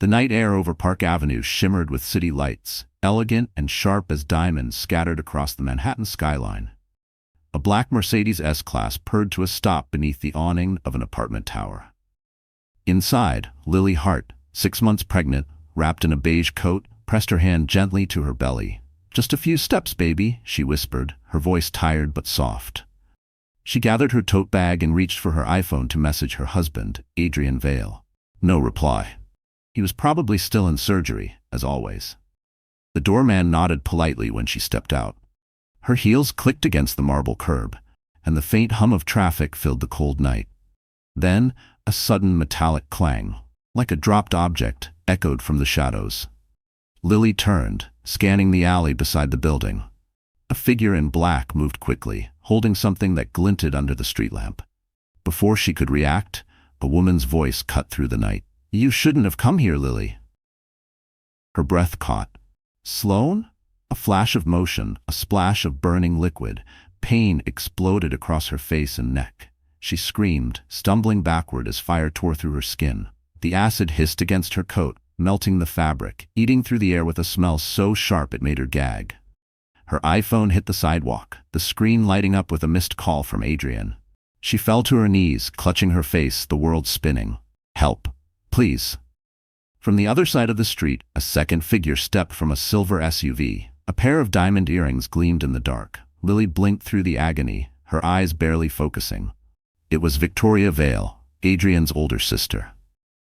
The night air over Park Avenue shimmered with city lights, elegant and sharp as diamonds scattered across the Manhattan skyline. A black Mercedes S-Class purred to a stop beneath the awning of an apartment tower. Inside, Lily Hart, 6 months pregnant, wrapped in a beige coat, pressed her hand gently to her belly. "Just a few steps, baby," she whispered, her voice tired but soft. She gathered her tote bag and reached for her iPhone to message her husband, Adrian Vale. No reply. He was probably still in surgery, as always. The doorman nodded politely when she stepped out. Her heels clicked against the marble curb, and the faint hum of traffic filled the cold night. Then, a sudden metallic clang, like a dropped object, echoed from the shadows. Lily turned, scanning the alley beside the building. A figure in black moved quickly, holding something that glinted under the street lamp. Before she could react, a woman's voice cut through the night. "You shouldn't have come here, Lily." Her breath caught. "Sloan?" A flash of motion, a splash of burning liquid. Pain exploded across her face and neck. She screamed, stumbling backward as fire tore through her skin. The acid hissed against her coat, melting the fabric, eating through the air with a smell so sharp it made her gag. Her iPhone hit the sidewalk, the screen lighting up with a missed call from Adrian. She fell to her knees, clutching her face, the world spinning. "Help. Please." From the other side of the street, a second figure stepped from a silver SUV. A pair of diamond earrings gleamed in the dark. Lily blinked through the agony, her eyes barely focusing. It was Victoria Vale, Adrian's older sister.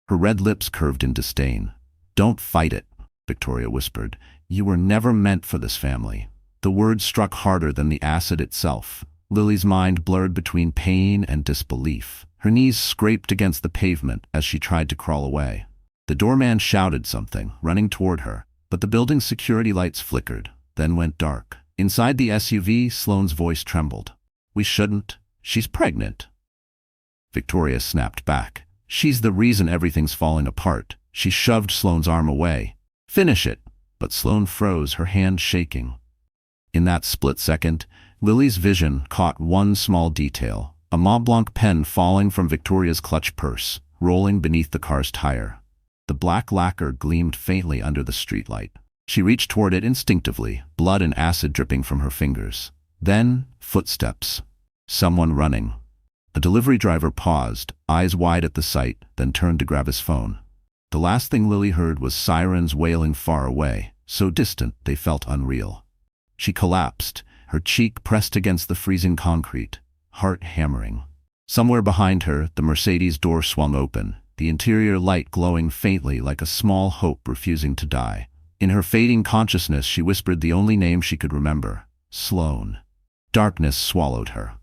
Her red lips curved in disdain. "Don't fight it," Victoria whispered. "You were never meant for this family." The words struck harder than the acid itself. Lily's mind blurred between pain and disbelief. Her knees scraped against the pavement as she tried to crawl away. The doorman shouted something, running toward her, but the building's security lights flickered, then went dark. Inside the SUV, Sloane's voice trembled. "We shouldn't. She's pregnant." Victoria snapped back. "She's the reason everything's falling apart." She shoved Sloane's arm away. "Finish it." But Sloane froze, her hand shaking. In that split second, Lily's vision caught one small detail, a Mont Blanc pen falling from Victoria's clutch purse, rolling beneath the car's tire. The black lacquer gleamed faintly under the streetlight. She reached toward it instinctively, blood and acid dripping from her fingers. Then, footsteps. Someone running. A delivery driver paused, eyes wide at the sight, then turned to grab his phone. The last thing Lily heard was sirens wailing far away, so distant they felt unreal. She collapsed, her cheek pressed against the freezing concrete, heart hammering. Somewhere behind her, the Mercedes door swung open, the interior light glowing faintly like a small hope refusing to die. In her fading consciousness, she whispered the only name she could remember: Sloane. Darkness swallowed her.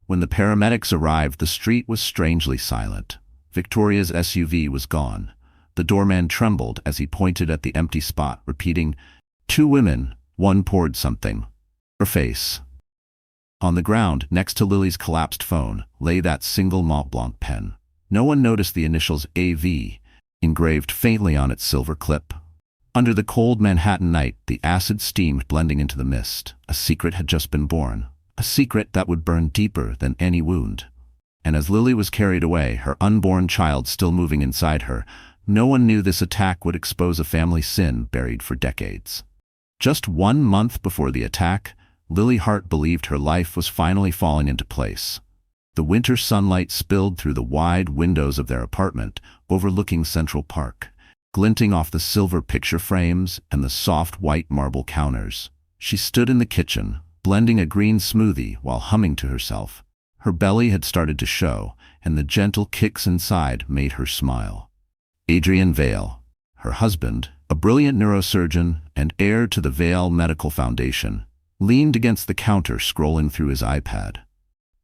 When the paramedics arrived, the street was strangely silent. Victoria's SUV was gone. The doorman trembled as he pointed at the empty spot, repeating, "Two women, one poured something." Her face. On the ground, next to Lily's collapsed phone, lay that single Mont Blanc pen. No one noticed the initials AV, engraved faintly on its silver clip. Under the cold Manhattan night, the acid steamed blending into the mist. A secret had just been born. A secret that would burn deeper than any wound. And as Lily was carried away, her unborn child still moving inside her, no one knew this attack would expose a family sin buried for decades. Just 1 month before the attack, Lily Hart believed her life was finally falling into place. The winter sunlight spilled through the wide windows of their apartment, overlooking Central Park, glinting off the silver picture frames and the soft white marble counters. She stood in the kitchen, blending a green smoothie while humming to herself. Her belly had started to show, and the gentle kicks inside made her smile. Adrian Vale, her husband, a brilliant neurosurgeon and heir to the Vale Medical Foundation, leaned against the counter scrolling through his iPad.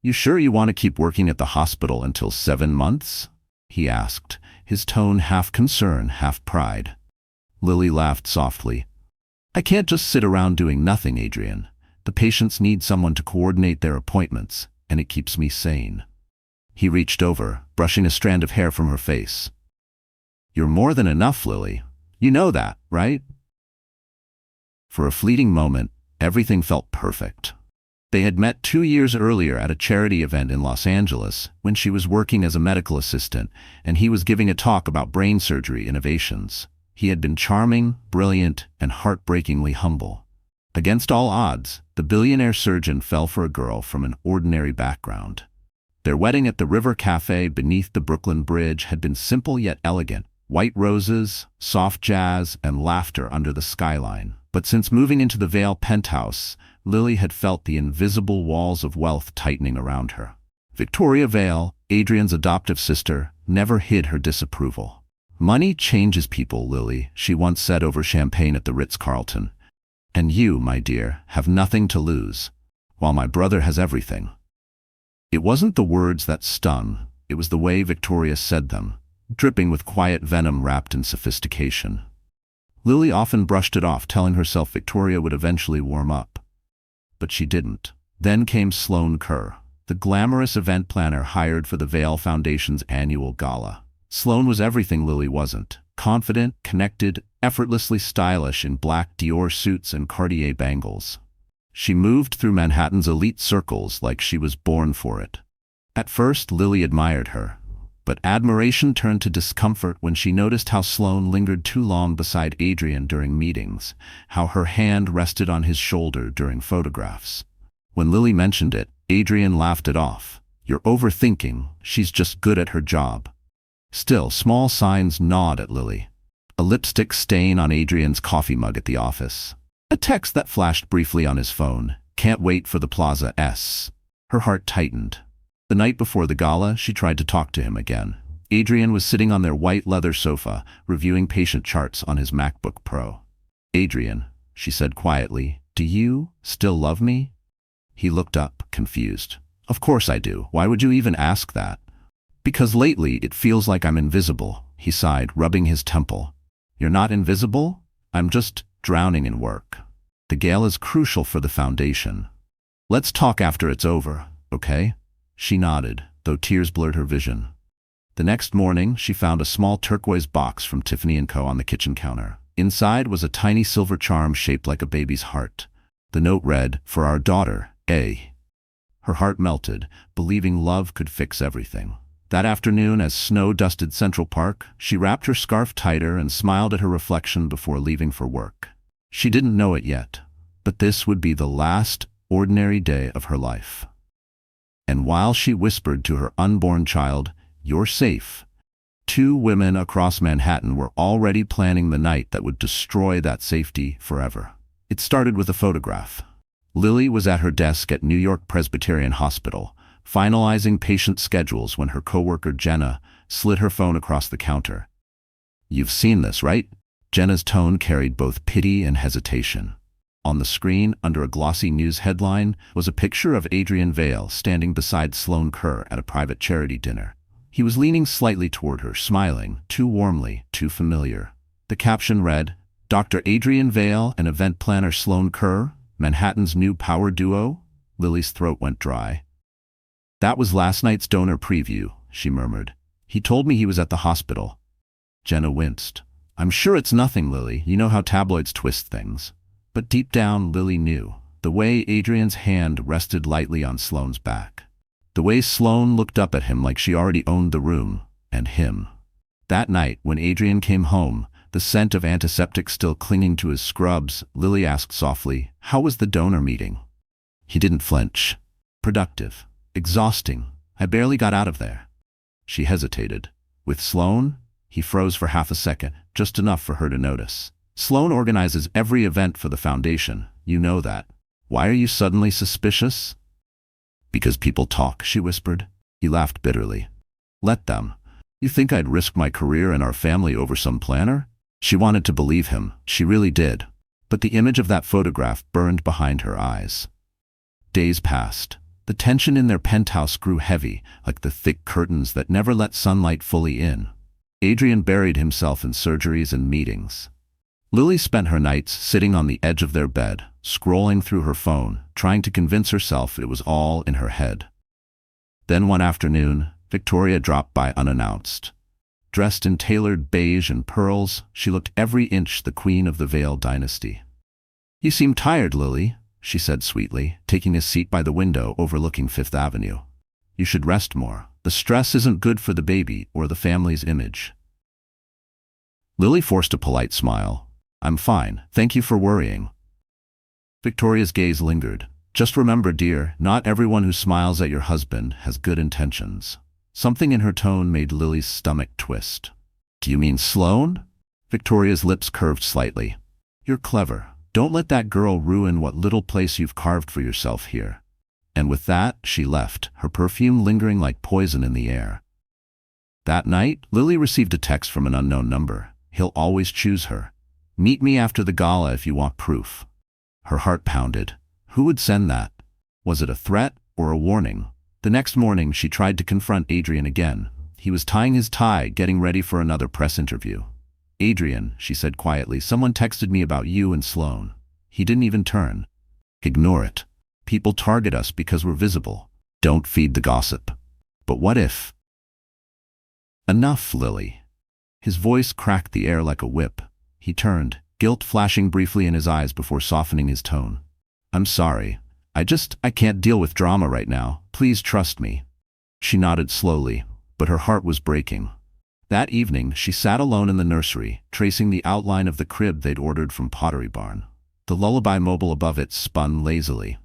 "You sure you want to keep working at the hospital until 7 months?" he asked, his tone half concern, half pride. Lily laughed softly. "I can't just sit around doing nothing, Adrian. The patients need someone to coordinate their appointments, and it keeps me sane." He reached over, brushing a strand of hair from her face. "You're more than enough, Lily. You know that, right?" For a fleeting moment, everything felt perfect. They had met 2 years earlier at a charity event in Los Angeles when she was working as a medical assistant and he was giving a talk about brain surgery innovations. He had been charming, brilliant, and heartbreakingly humble. Against all odds, the billionaire surgeon fell for a girl from an ordinary background. Their wedding at the River Cafe beneath the Brooklyn Bridge had been simple yet elegant. White roses, soft jazz, and laughter under the skyline. But since moving into the Vale penthouse, Lily had felt the invisible walls of wealth tightening around her. Victoria Vale, Adrian's adoptive sister, never hid her disapproval. "Money changes people, Lily," she once said over champagne at the Ritz-Carlton. "And you, my dear, have nothing to lose, while my brother has everything." It wasn't the words that stung, it was the way Victoria said them, dripping with quiet venom wrapped in sophistication. Lily often brushed it off, telling herself Victoria would eventually warm up. But she didn't. Then came Sloane Kerr, the glamorous event planner hired for the Vale Foundation's annual gala. Sloane was everything Lily wasn't. Confident, connected, effortlessly stylish in black Dior suits and Cartier bangles. She moved through Manhattan's elite circles like she was born for it. At first, Lily admired her. But admiration turned to discomfort when she noticed how Sloane lingered too long beside Adrian during meetings, how her hand rested on his shoulder during photographs. When Lily mentioned it, Adrian laughed it off. "You're overthinking, she's just good at her job." Still, small signs gnawed at Lily. A lipstick stain on Adrian's coffee mug at the office. A text that flashed briefly on his phone, "Can't wait for the Plaza S." Her heart tightened. The night before the gala, she tried to talk to him again. Adrian was sitting on their white leather sofa, reviewing patient charts on his MacBook Pro. "Adrian," she said quietly, "do you still love me?" He looked up, confused. "Of course I do. Why would you even ask that?" "Because lately it feels like I'm invisible," he sighed, rubbing his temple. "You're not invisible? I'm just drowning in work. The gala is crucial for the foundation. Let's talk after it's over, okay?" She nodded, though tears blurred her vision. The next morning, she found a small turquoise box from Tiffany & Co. on the kitchen counter. Inside was a tiny silver charm shaped like a baby's heart. The note read, "For our daughter, A." Her heart melted, believing love could fix everything. That afternoon, as snow dusted Central Park, she wrapped her scarf tighter and smiled at her reflection before leaving for work. She didn't know it yet, but this would be the last ordinary day of her life. And while she whispered to her unborn child, "You're safe," 2 women across Manhattan were already planning the night that would destroy that safety forever. It started with a photograph. Lily was at her desk at New York Presbyterian Hospital, finalizing patient schedules when her coworker Jenna slid her phone across the counter. "You've seen this, right?" Jenna's tone carried both pity and hesitation. On the screen, under a glossy news headline, was a picture of Adrian Vale standing beside Sloane Kerr at a private charity dinner. He was leaning slightly toward her, smiling, too warmly, too familiar. The caption read, "Dr. Adrian Vale and event planner Sloane Kerr, Manhattan's new power duo?" Lily's throat went dry. "That was last night's donor preview," she murmured. "He told me he was at the hospital." Jenna winced. "I'm sure it's nothing, Lily. You know how tabloids twist things." But deep down, Lily knew. The way Adrian's hand rested lightly on Sloane's back. The way Sloane looked up at him like she already owned the room, and him. That night, when Adrian came home, the scent of antiseptic still clinging to his scrubs, Lily asked softly, "How was the donor meeting?" He didn't flinch. "Productive. Exhausting. I barely got out of there." She hesitated. "With Sloane?" He froze for half a second, just enough for her to notice. "Sloane organizes every event for the foundation. You know that. Why are you suddenly suspicious?" "Because people talk," she whispered. He laughed bitterly. "Let them. You think I'd risk my career and our family over some planner?" She wanted to believe him. She really did. But the image of that photograph burned behind her eyes. Days passed. The tension in their penthouse grew heavy, like the thick curtains that never let sunlight fully in. Adrian buried himself in surgeries and meetings. Lily spent her nights sitting on the edge of their bed, scrolling through her phone, trying to convince herself it was all in her head. Then one afternoon, Victoria dropped by unannounced. Dressed in tailored beige and pearls, she looked every inch the queen of the Vale dynasty. "You seem tired, Lily." she said sweetly, taking a seat by the window overlooking Fifth Avenue. You should rest more. The stress isn't good for the baby or the family's image. Lily forced a polite smile. I'm fine, thank you for worrying. Victoria's gaze lingered. Just remember, dear, not everyone who smiles at your husband has good intentions. Something in her tone made Lily's stomach twist. Do you mean Sloane? Victoria's lips curved slightly. You're clever. Don't let that girl ruin what little place you've carved for yourself here. And with that, she left, her perfume lingering like poison in the air. That night, Lily received a text from an unknown number. He'll always choose her. Meet me after the gala if you want proof. Her heart pounded. Who would send that? Was it a threat or a warning? The next morning, she tried to confront Adrian again. He was tying his tie, getting ready for another press interview. Adrian, she said quietly, someone texted me about you and Sloane. He didn't even turn. Ignore it. People target us because we're visible. Don't feed the gossip. But what if? Enough, Lily. His voice cracked the air like a whip. He turned, guilt flashing briefly in his eyes before softening his tone. I'm sorry. I can't deal with drama right now. Please trust me. She nodded slowly, but her heart was breaking. That evening, she sat alone in the nursery, tracing the outline of the crib they'd ordered from Pottery Barn. The lullaby mobile above it spun lazily.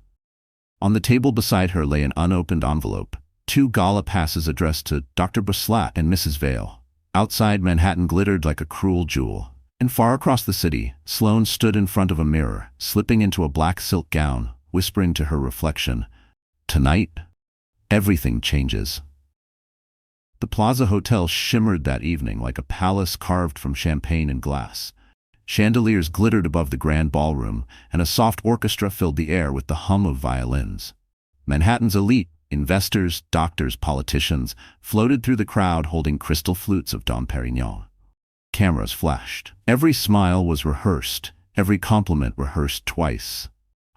On the table beside her lay an unopened envelope, 2 gala passes addressed to Dr. Breslat and Mrs. Vale. Outside, Manhattan glittered like a cruel jewel. And far across the city, Sloane stood in front of a mirror, slipping into a black silk gown, whispering to her reflection, "Tonight, everything changes." The Plaza Hotel shimmered that evening like a palace carved from champagne and glass. Chandeliers glittered above the grand ballroom, and a soft orchestra filled the air with the hum of violins. Manhattan's elite, investors, doctors, politicians, floated through the crowd holding crystal flutes of Dom Perignon. Cameras flashed. Every smile was rehearsed, every compliment rehearsed twice.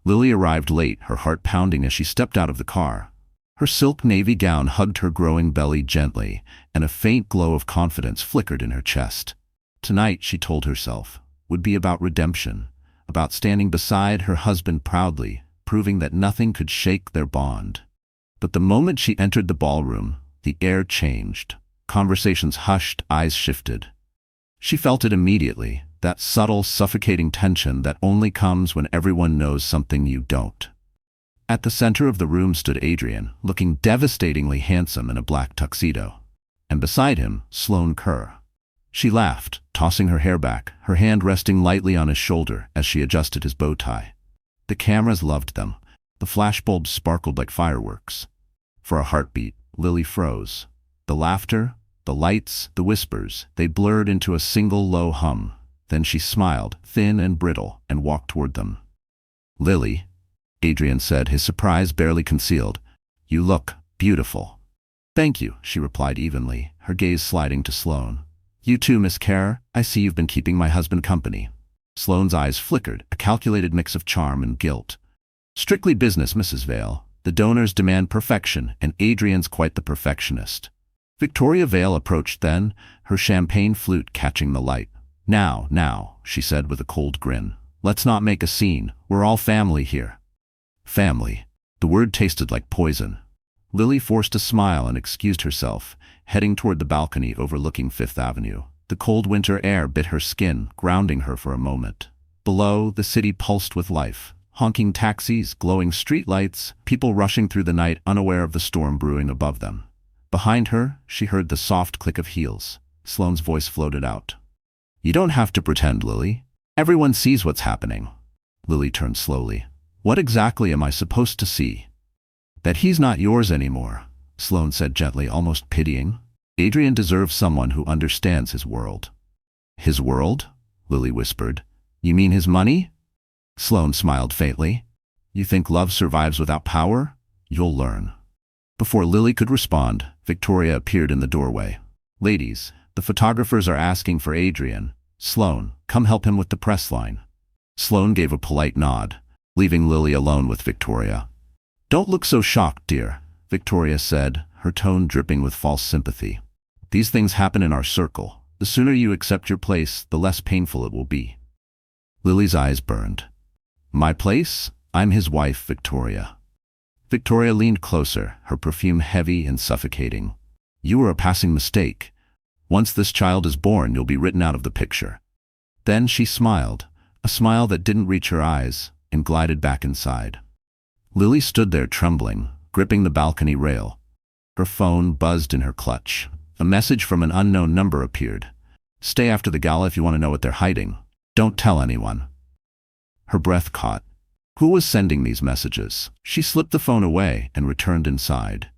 Lily arrived late, her heart pounding as she stepped out of the car. Her silk navy gown hugged her growing belly gently, and a faint glow of confidence flickered in her chest. Tonight, she told herself, would be about redemption, about standing beside her husband proudly, proving that nothing could shake their bond. But the moment she entered the ballroom, the air changed. Conversations hushed, eyes shifted. She felt it immediately, that subtle, suffocating tension that only comes when everyone knows something you don't. At the center of the room stood Adrian, looking devastatingly handsome in a black tuxedo. And beside him, Sloane Kerr. She laughed, tossing her hair back, her hand resting lightly on his shoulder as she adjusted his bow tie. The cameras loved them. The flashbulbs sparkled like fireworks. For a heartbeat, Lily froze. The laughter, the lights, the whispers, they blurred into a single low hum. Then she smiled, thin and brittle, and walked toward them. Lily, Adrian said, his surprise barely concealed. You look beautiful. Thank you, she replied evenly, her gaze sliding to Sloane. You too, Miss Kerr. I see you've been keeping my husband company. Sloane's eyes flickered, a calculated mix of charm and guilt. Strictly business, Mrs. Vale. The donors demand perfection, and Adrian's quite the perfectionist. Victoria Vale approached then, her champagne flute catching the light. Now, she said with a cold grin. Let's not make a scene. We're all family here. Family. The word tasted like poison. Lily forced a smile and excused herself, heading toward the balcony overlooking Fifth Avenue. The cold winter air bit her skin, grounding her for a moment. Below, the city pulsed with life. Honking taxis, glowing streetlights, people rushing through the night unaware of the storm brewing above them. Behind her, she heard the soft click of heels. Sloane's voice floated out. You don't have to pretend, Lily. Everyone sees what's happening. Lily turned slowly. What exactly am I supposed to see? That he's not yours anymore, Sloane said gently, almost pitying. Adrian deserves someone who understands his world. His world? Lily whispered. You mean his money? Sloane smiled faintly. You think love survives without power? You'll learn. Before Lily could respond, Victoria appeared in the doorway. Ladies, the photographers are asking for Adrian. Sloane, come help him with the press line. Sloane gave a polite nod, leaving Lily alone with Victoria. Don't look so shocked, dear, Victoria said, her tone dripping with false sympathy. These things happen in our circle. The sooner you accept your place, the less painful it will be. Lily's eyes burned. My place? I'm his wife, Victoria. Victoria leaned closer, her perfume heavy and suffocating. You were a passing mistake. Once this child is born, you'll be written out of the picture. Then she smiled, a smile that didn't reach her eyes, and glided back inside. Lily stood there trembling, gripping the balcony rail. Her phone buzzed in her clutch. A message from an unknown number appeared. Stay after the gala if you want to know what they're hiding. Don't tell anyone. Her breath caught. Who was sending these messages? She slipped the phone away and returned inside.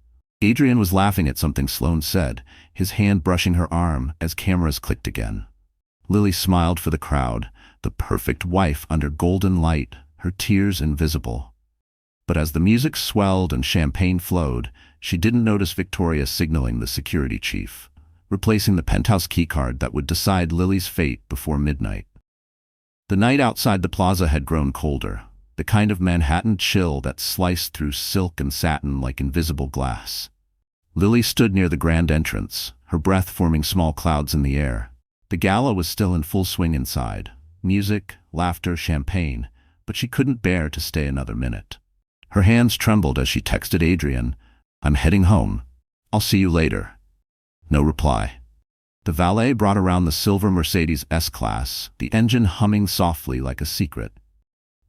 Adrian was laughing at something Sloane said, his hand brushing her arm as cameras clicked again. Lily smiled for the crowd, the perfect wife under golden light, her tears invisible. But as the music swelled and champagne flowed, she didn't notice Victoria signaling the security chief, replacing the penthouse keycard that would decide Lily's fate before midnight. The night outside the plaza had grown colder, the kind of Manhattan chill that sliced through silk and satin like invisible glass. Lily stood near the grand entrance, her breath forming small clouds in the air. The gala was still in full swing inside. Music, laughter, champagne, but she couldn't bear to stay another minute. Her hands trembled as she texted Adrian, I'm heading home. I'll see you later. No reply. The valet brought around the silver Mercedes S-Class, the engine humming softly like a secret.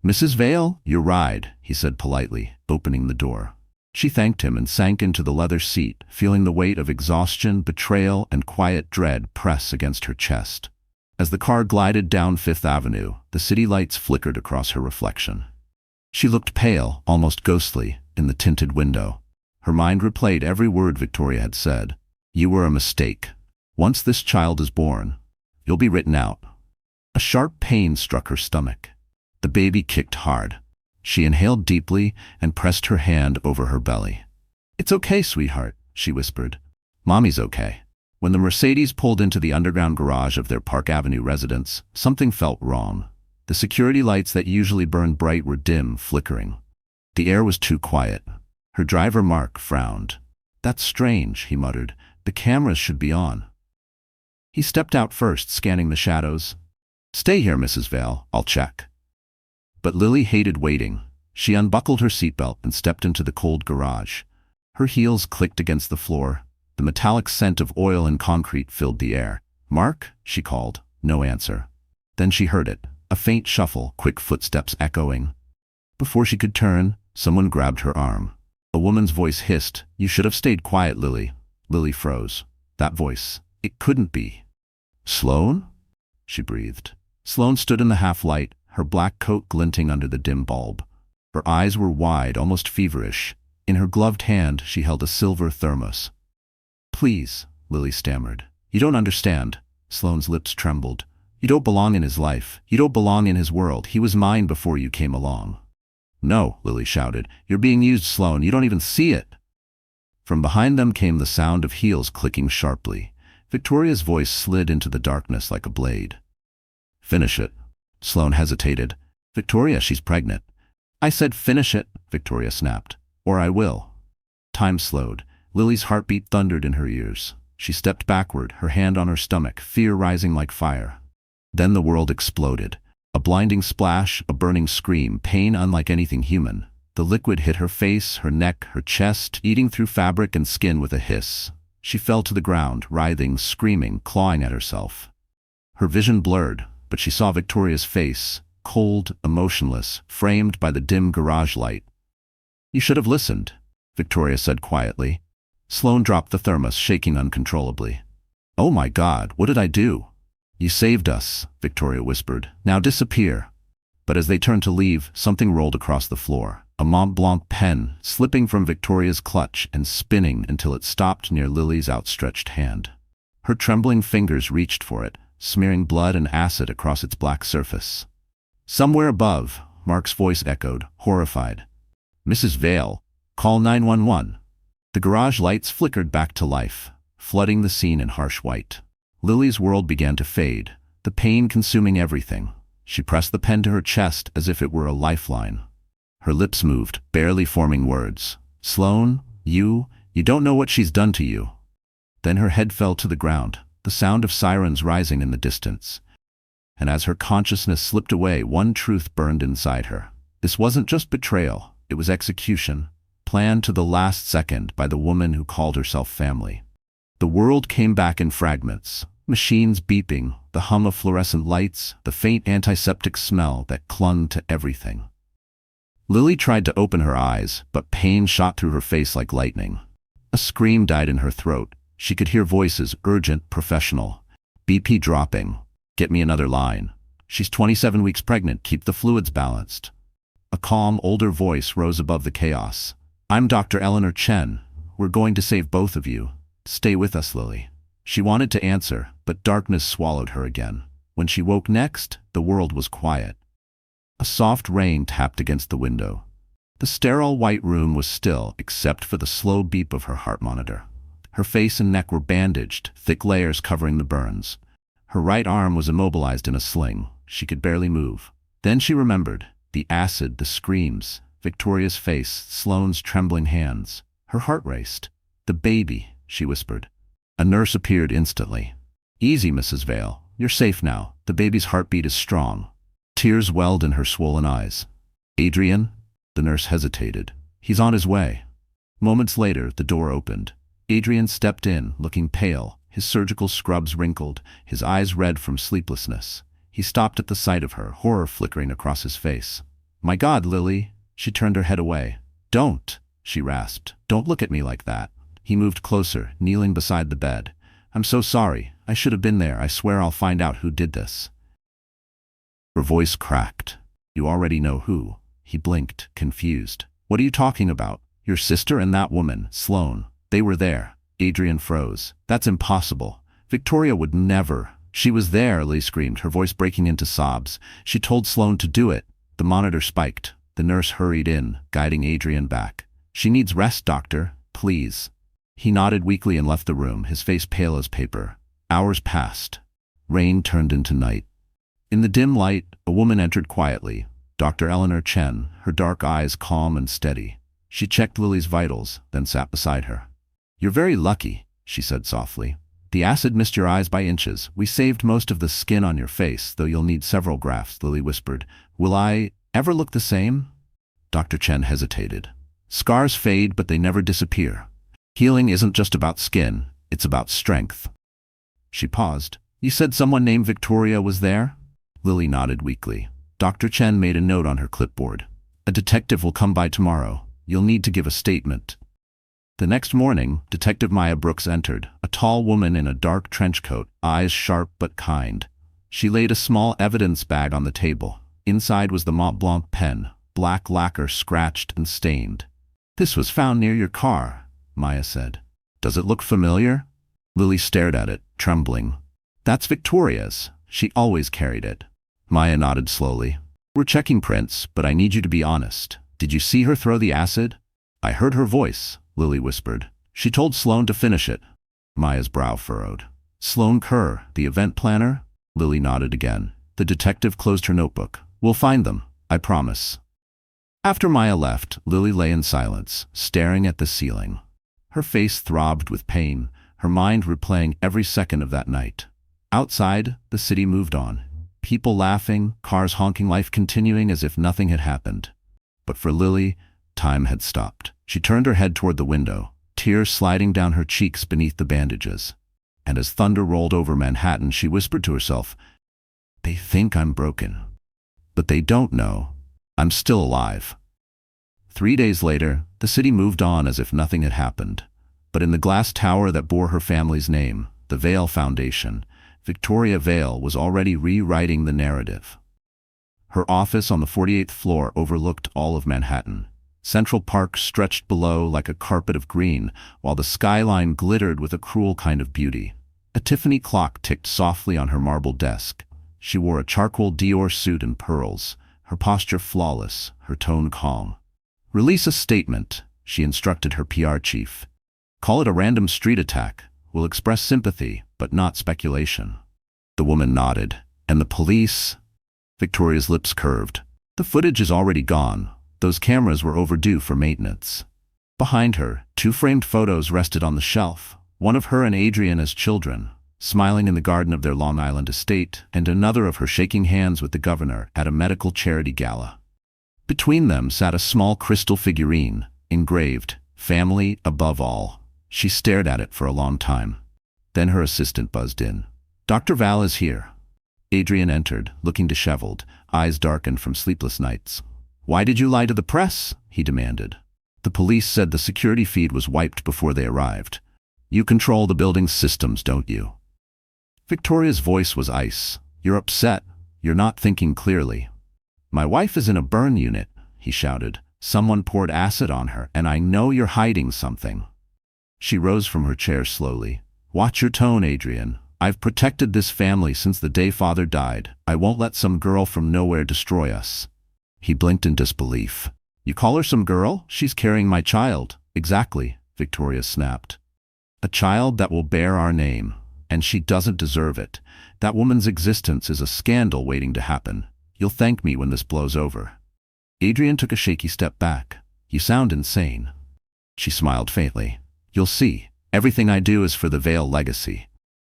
Mrs. Vale, your ride, he said politely, opening the door. She thanked him and sank into the leather seat, feeling the weight of exhaustion, betrayal, and quiet dread press against her chest. As the car glided down Fifth Avenue, the city lights flickered across her reflection. She looked pale, almost ghostly, in the tinted window. Her mind replayed every word Victoria had said. You were a mistake. Once this child is born, you'll be written out. A sharp pain struck her stomach. The baby kicked hard. She inhaled deeply and pressed her hand over her belly. It's okay, sweetheart, she whispered. Mommy's okay. When the Mercedes pulled into the underground garage of their Park Avenue residence, something felt wrong. The security lights that usually burned bright were dim, flickering. The air was too quiet. Her driver, Mark, frowned. That's strange, he muttered. The cameras should be on. He stepped out first, scanning the shadows. Stay here, Mrs. Vale, I'll check. But Lily hated waiting. She unbuckled her seatbelt and stepped into the cold garage. Her heels clicked against the floor. The metallic scent of oil and concrete filled the air. Mark, she called. No answer. Then she heard it. A faint shuffle, quick footsteps echoing. Before she could turn, someone grabbed her arm. A woman's voice hissed, You should have stayed quiet, Lily. Lily froze. That voice. It couldn't be. Sloane? She breathed. Sloane stood in the half-light, her black coat glinting under the dim bulb. Her eyes were wide, almost feverish. In her gloved hand, she held a silver thermos. Please, Lily stammered. You don't understand. Sloane's lips trembled. You don't belong in his life. You don't belong in his world. He was mine before you came along. No, Lily shouted. You're being used, Sloane. You don't even see it. From behind them came the sound of heels clicking sharply. Victoria's voice slid into the darkness like a blade. Finish it. Sloane hesitated. Victoria, she's pregnant. I said finish it, Victoria snapped. Or I will. Time slowed. Lily's heartbeat thundered in her ears. She stepped backward, her hand on her stomach, fear rising like fire. Then the world exploded. A blinding splash, a burning scream, pain unlike anything human. The liquid hit her face, her neck, her chest, eating through fabric and skin with a hiss. She fell to the ground, writhing, screaming, clawing at herself. Her vision blurred, but she saw Victoria's face, cold, emotionless, framed by the dim garage light. You should have listened, Victoria said quietly. Sloane dropped the thermos, shaking uncontrollably. Oh my God, what did I do? You saved us, Victoria whispered. Now disappear. But as they turned to leave, something rolled across the floor. A Mont Blanc pen, slipping from Victoria's clutch and spinning until it stopped near Lily's outstretched hand. Her trembling fingers reached for it, smearing blood and acid across its black surface. Somewhere above, Mark's voice echoed, horrified. Mrs. Vale, call 911. The garage lights flickered back to life, flooding the scene in harsh white. Lily's world began to fade, the pain consuming everything. She pressed the pen to her chest as if it were a lifeline. Her lips moved, barely forming words. Sloane, you don't know what she's done to you. Then her head fell to the ground, the sound of sirens rising in the distance. And as her consciousness slipped away, one truth burned inside her. This wasn't just betrayal, it was execution, planned to the last second by the woman who called herself family. The world came back in fragments, machines beeping, the hum of fluorescent lights, the faint antiseptic smell that clung to everything. Lily tried to open her eyes, but pain shot through her face like lightning. A scream died in her throat. She could hear voices, urgent, professional. BP dropping. Get me another line. She's 27 weeks pregnant, keep the fluids balanced. A calm, older voice rose above the chaos. I'm Dr. Eleanor Chen. We're going to save both of you. Stay with us, Lily. She wanted to answer, but darkness swallowed her again. When she woke next, the world was quiet. A soft rain tapped against the window. The sterile white room was still, except for the slow beep of her heart monitor. Her face and neck were bandaged, thick layers covering the burns. Her right arm was immobilized in a sling. She could barely move. Then she remembered. The acid, the screams, Victoria's face, Sloane's trembling hands. Her heart raced. The baby, she whispered. A nurse appeared instantly. Easy, Mrs. Vale. You're safe now. The baby's heartbeat is strong. Tears welled in her swollen eyes. Adrian? The nurse hesitated. He's on his way. Moments later, the door opened. Adrian stepped in, looking pale, his surgical scrubs wrinkled, his eyes red from sleeplessness. He stopped at the sight of her, horror flickering across his face. My God, Lily! She turned her head away. Don't, she rasped. Don't look at me like that. He moved closer, kneeling beside the bed. I'm so sorry. I should have been there. I swear I'll find out who did this. Her voice cracked. You already know who. He blinked, confused. What are you talking about? Your sister and that woman, Sloane. They were there. Adrian froze. That's impossible. Victoria would never. She was there, Lee screamed, her voice breaking into sobs. She told Sloane to do it. The monitor spiked. The nurse hurried in, guiding Adrian back. She needs rest, doctor. Please. He nodded weakly and left the room, his face pale as paper. Hours passed. Rain turned into night. In the dim light, a woman entered quietly. Dr. Eleanor Chen, her dark eyes calm and steady. She checked Lily's vitals, then sat beside her. You're very lucky, she said softly. The acid missed your eyes by inches. We saved most of the skin on your face, though you'll need several grafts, Lily whispered. Will I ever look the same? Dr. Chen hesitated. Scars fade, but they never disappear. Healing isn't just about skin, it's about strength. She paused. You said someone named Victoria was there? Lily nodded weakly. Dr. Chen made a note on her clipboard. A detective will come by tomorrow. You'll need to give a statement. The next morning, Detective Maya Brooks entered, a tall woman in a dark trench coat, eyes sharp but kind. She laid a small evidence bag on the table. Inside was the Mont Blanc pen, black lacquer scratched and stained. This was found near your car, Maya said. Does it look familiar? Lily stared at it, trembling. That's Victoria's. She always carried it. Maya nodded slowly. We're checking prints, but I need you to be honest. Did you see her throw the acid? I heard her voice, Lily whispered. She told Sloane to finish it. Maya's brow furrowed. Sloane Kerr, the event planner? Lily nodded again. The detective closed her notebook. We'll find them, I promise. After Maya left, Lily lay in silence, staring at the ceiling. Her face throbbed with pain, her mind replaying every second of that night. Outside, the city moved on. People laughing, cars honking, life continuing as if nothing had happened. But for Lily, time had stopped. She turned her head toward the window, tears sliding down her cheeks beneath the bandages. And as thunder rolled over Manhattan, she whispered to herself, They think I'm broken. But they don't know. I'm still alive. 3 days later, the city moved on as if nothing had happened. But in the glass tower that bore her family's name, the Vale Foundation, Victoria Vale was already rewriting the narrative. Her office on the 48th floor overlooked all of Manhattan. Central Park stretched below like a carpet of green, while the skyline glittered with a cruel kind of beauty. A Tiffany clock ticked softly on her marble desk. She wore a charcoal Dior suit and pearls, her posture flawless, her tone calm. Release a statement, she instructed her PR chief. Call it a random street attack. We'll express sympathy, but not speculation. The woman nodded. And the police? Victoria's lips curved. The footage is already gone. Those cameras were overdue for maintenance. Behind her, 2 framed photos rested on the shelf. One of her and Adrian as children, smiling in the garden of their Long Island estate, and another of her shaking hands with the governor at a medical charity gala. Between them sat a small crystal figurine, engraved, "Family above all." She stared at it for a long time. Then her assistant buzzed in. "Dr. Val is here." Adrian entered, looking disheveled, eyes darkened from sleepless nights. "Why did you lie to the press?" he demanded. "The police said the security feed was wiped before they arrived. You control the building's systems, don't you?" Victoria's voice was ice. "You're upset. You're not thinking clearly." "My wife is in a burn unit," he shouted. "Someone poured acid on her, and I know you're hiding something." She rose from her chair slowly. "Watch your tone, Adrian. I've protected this family since the day Father died. I won't let some girl from nowhere destroy us." He blinked in disbelief. "You call her some girl? She's carrying my child." "Exactly," Victoria snapped. "A child that will bear our name. And she doesn't deserve it. That woman's existence is a scandal waiting to happen. You'll thank me when this blows over." Adrian took a shaky step back. "You sound insane." She smiled faintly. "You'll see. Everything I do is for the Vale legacy."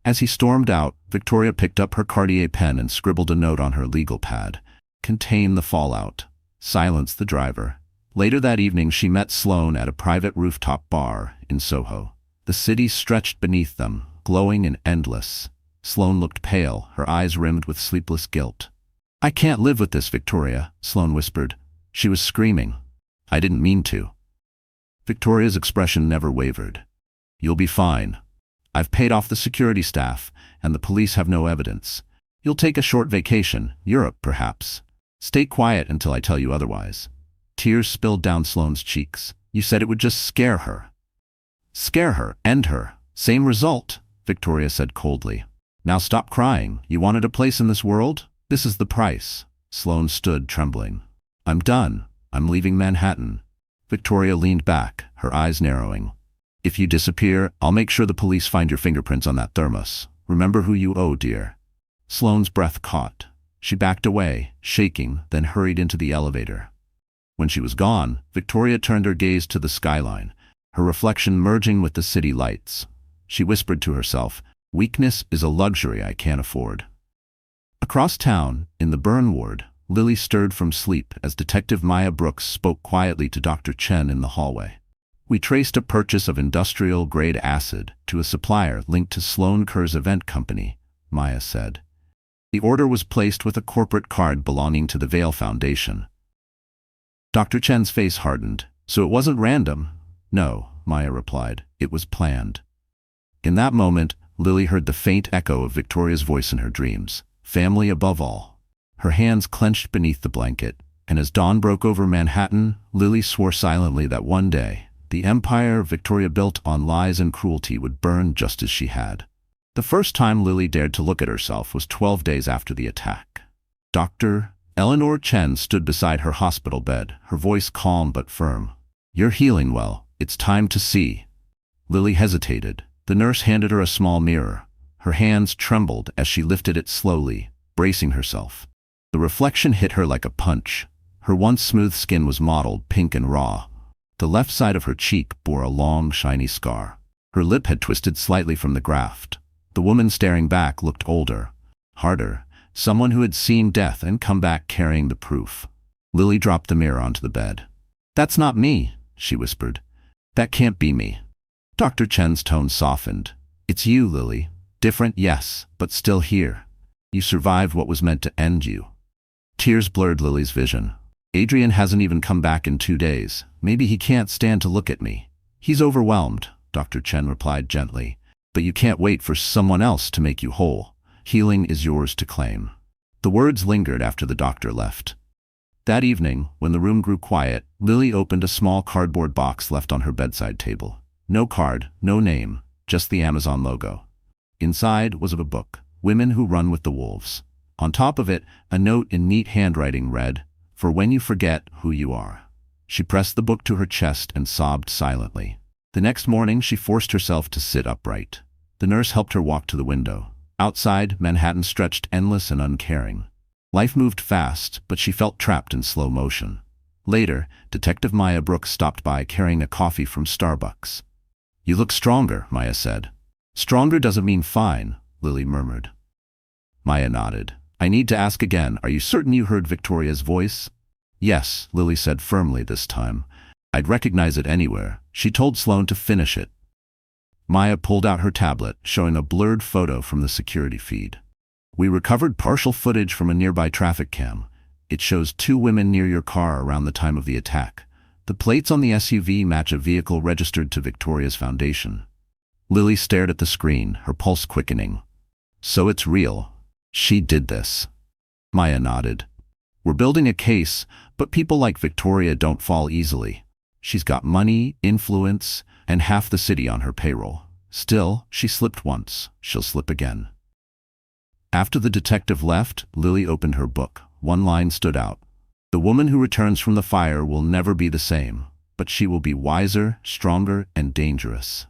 As he stormed out, Victoria picked up her Cartier pen and scribbled a note on her legal pad. "Contain the fallout. Silence the driver." Later that evening she met Sloane at a private rooftop bar in Soho. The city stretched beneath them, glowing and endless. Sloane looked pale, her eyes rimmed with sleepless guilt. "I can't live with this, Victoria," Sloane whispered. She was screaming. "I didn't mean to." Victoria's expression never wavered. "You'll be fine. I've paid off the security staff, and the police have no evidence. You'll take a short vacation, Europe perhaps. Stay quiet until I tell you otherwise." Tears spilled down Sloane's cheeks. "You said it would just scare her." "Scare her, end her. Same result," Victoria said coldly. "Now stop crying. You wanted a place in this world? This is the price." Sloane stood trembling. "I'm done. I'm leaving Manhattan." Victoria leaned back, her eyes narrowing. "If you disappear, I'll make sure the police find your fingerprints on that thermos. Remember who you owe, dear." Sloane's breath caught. She backed away, shaking, then hurried into the elevator. When she was gone, Victoria turned her gaze to the skyline, her reflection merging with the city lights. She whispered to herself, "Weakness is a luxury I can't afford." Across town, in the burn ward, Lily stirred from sleep as Detective Maya Brooks spoke quietly to Dr. Chen in the hallway. "We traced a purchase of industrial-grade acid to a supplier linked to Sloane Kerr's event company," Maya said. "The order was placed with a corporate card belonging to the Vale Foundation." Dr. Chen's face hardened. "So it wasn't random?" "No," Maya replied. "It was planned." In that moment, Lily heard the faint echo of Victoria's voice in her dreams. "Family above all." Her hands clenched beneath the blanket, and as dawn broke over Manhattan, Lily swore silently that one day, the empire Victoria built on lies and cruelty would burn just as she had. The first time Lily dared to look at herself was 12 days after the attack. Dr. Eleanor Chen stood beside her hospital bed, her voice calm but firm. "You're healing well. It's time to see." Lily hesitated. The nurse handed her a small mirror. Her hands trembled as she lifted it slowly, bracing herself. The reflection hit her like a punch. Her once smooth skin was mottled, pink and raw. The left side of her cheek bore a long, shiny scar. Her lip had twisted slightly from the graft. The woman staring back looked older, harder, someone who had seen death and come back carrying the proof. Lily dropped the mirror onto the bed. "That's not me," she whispered. "That can't be me." Dr. Chen's tone softened. "It's you, Lily. Different, yes, but still here. You survived what was meant to end you." Tears blurred Lily's vision. "Adrian hasn't even come back in 2 days. Maybe he can't stand to look at me." "He's overwhelmed," Dr. Chen replied gently. "But you can't wait for someone else to make you whole. Healing is yours to claim." The words lingered after the doctor left. That evening, when the room grew quiet, Lily opened a small cardboard box left on her bedside table. No card, no name, just the Amazon logo. Inside was a book, Women Who Run with the Wolves. On top of it, a note in neat handwriting read, "For when you forget who you are." She pressed the book to her chest and sobbed silently. The next morning she forced herself to sit upright. The nurse helped her walk to the window. Outside, Manhattan stretched endless and uncaring. Life moved fast, but she felt trapped in slow motion. Later, Detective Maya Brooks stopped by carrying a coffee from Starbucks. "You look stronger," Maya said. "Stronger doesn't mean fine," Lily murmured. Maya nodded. "I need to ask again, are you certain you heard Victoria's voice?" Yes, Lily said firmly this time. I'd recognize it anywhere. She told Sloane to finish it. Maya pulled out her tablet, showing a blurred photo from the security feed. We recovered partial footage from a nearby traffic cam. It shows two women near your car around the time of the attack. The plates on the SUV match a vehicle registered to Victoria's Foundation. Lily stared at the screen, her pulse quickening. So it's real. She did this. Maya nodded. We're building a case, but people like Victoria don't fall easily. She's got money, influence, and half the city on her payroll. Still, she slipped once. She'll slip again. After the detective left, Lily opened her book. One line stood out. The woman who returns from the fire will never be the same, but she will be wiser, stronger, and dangerous.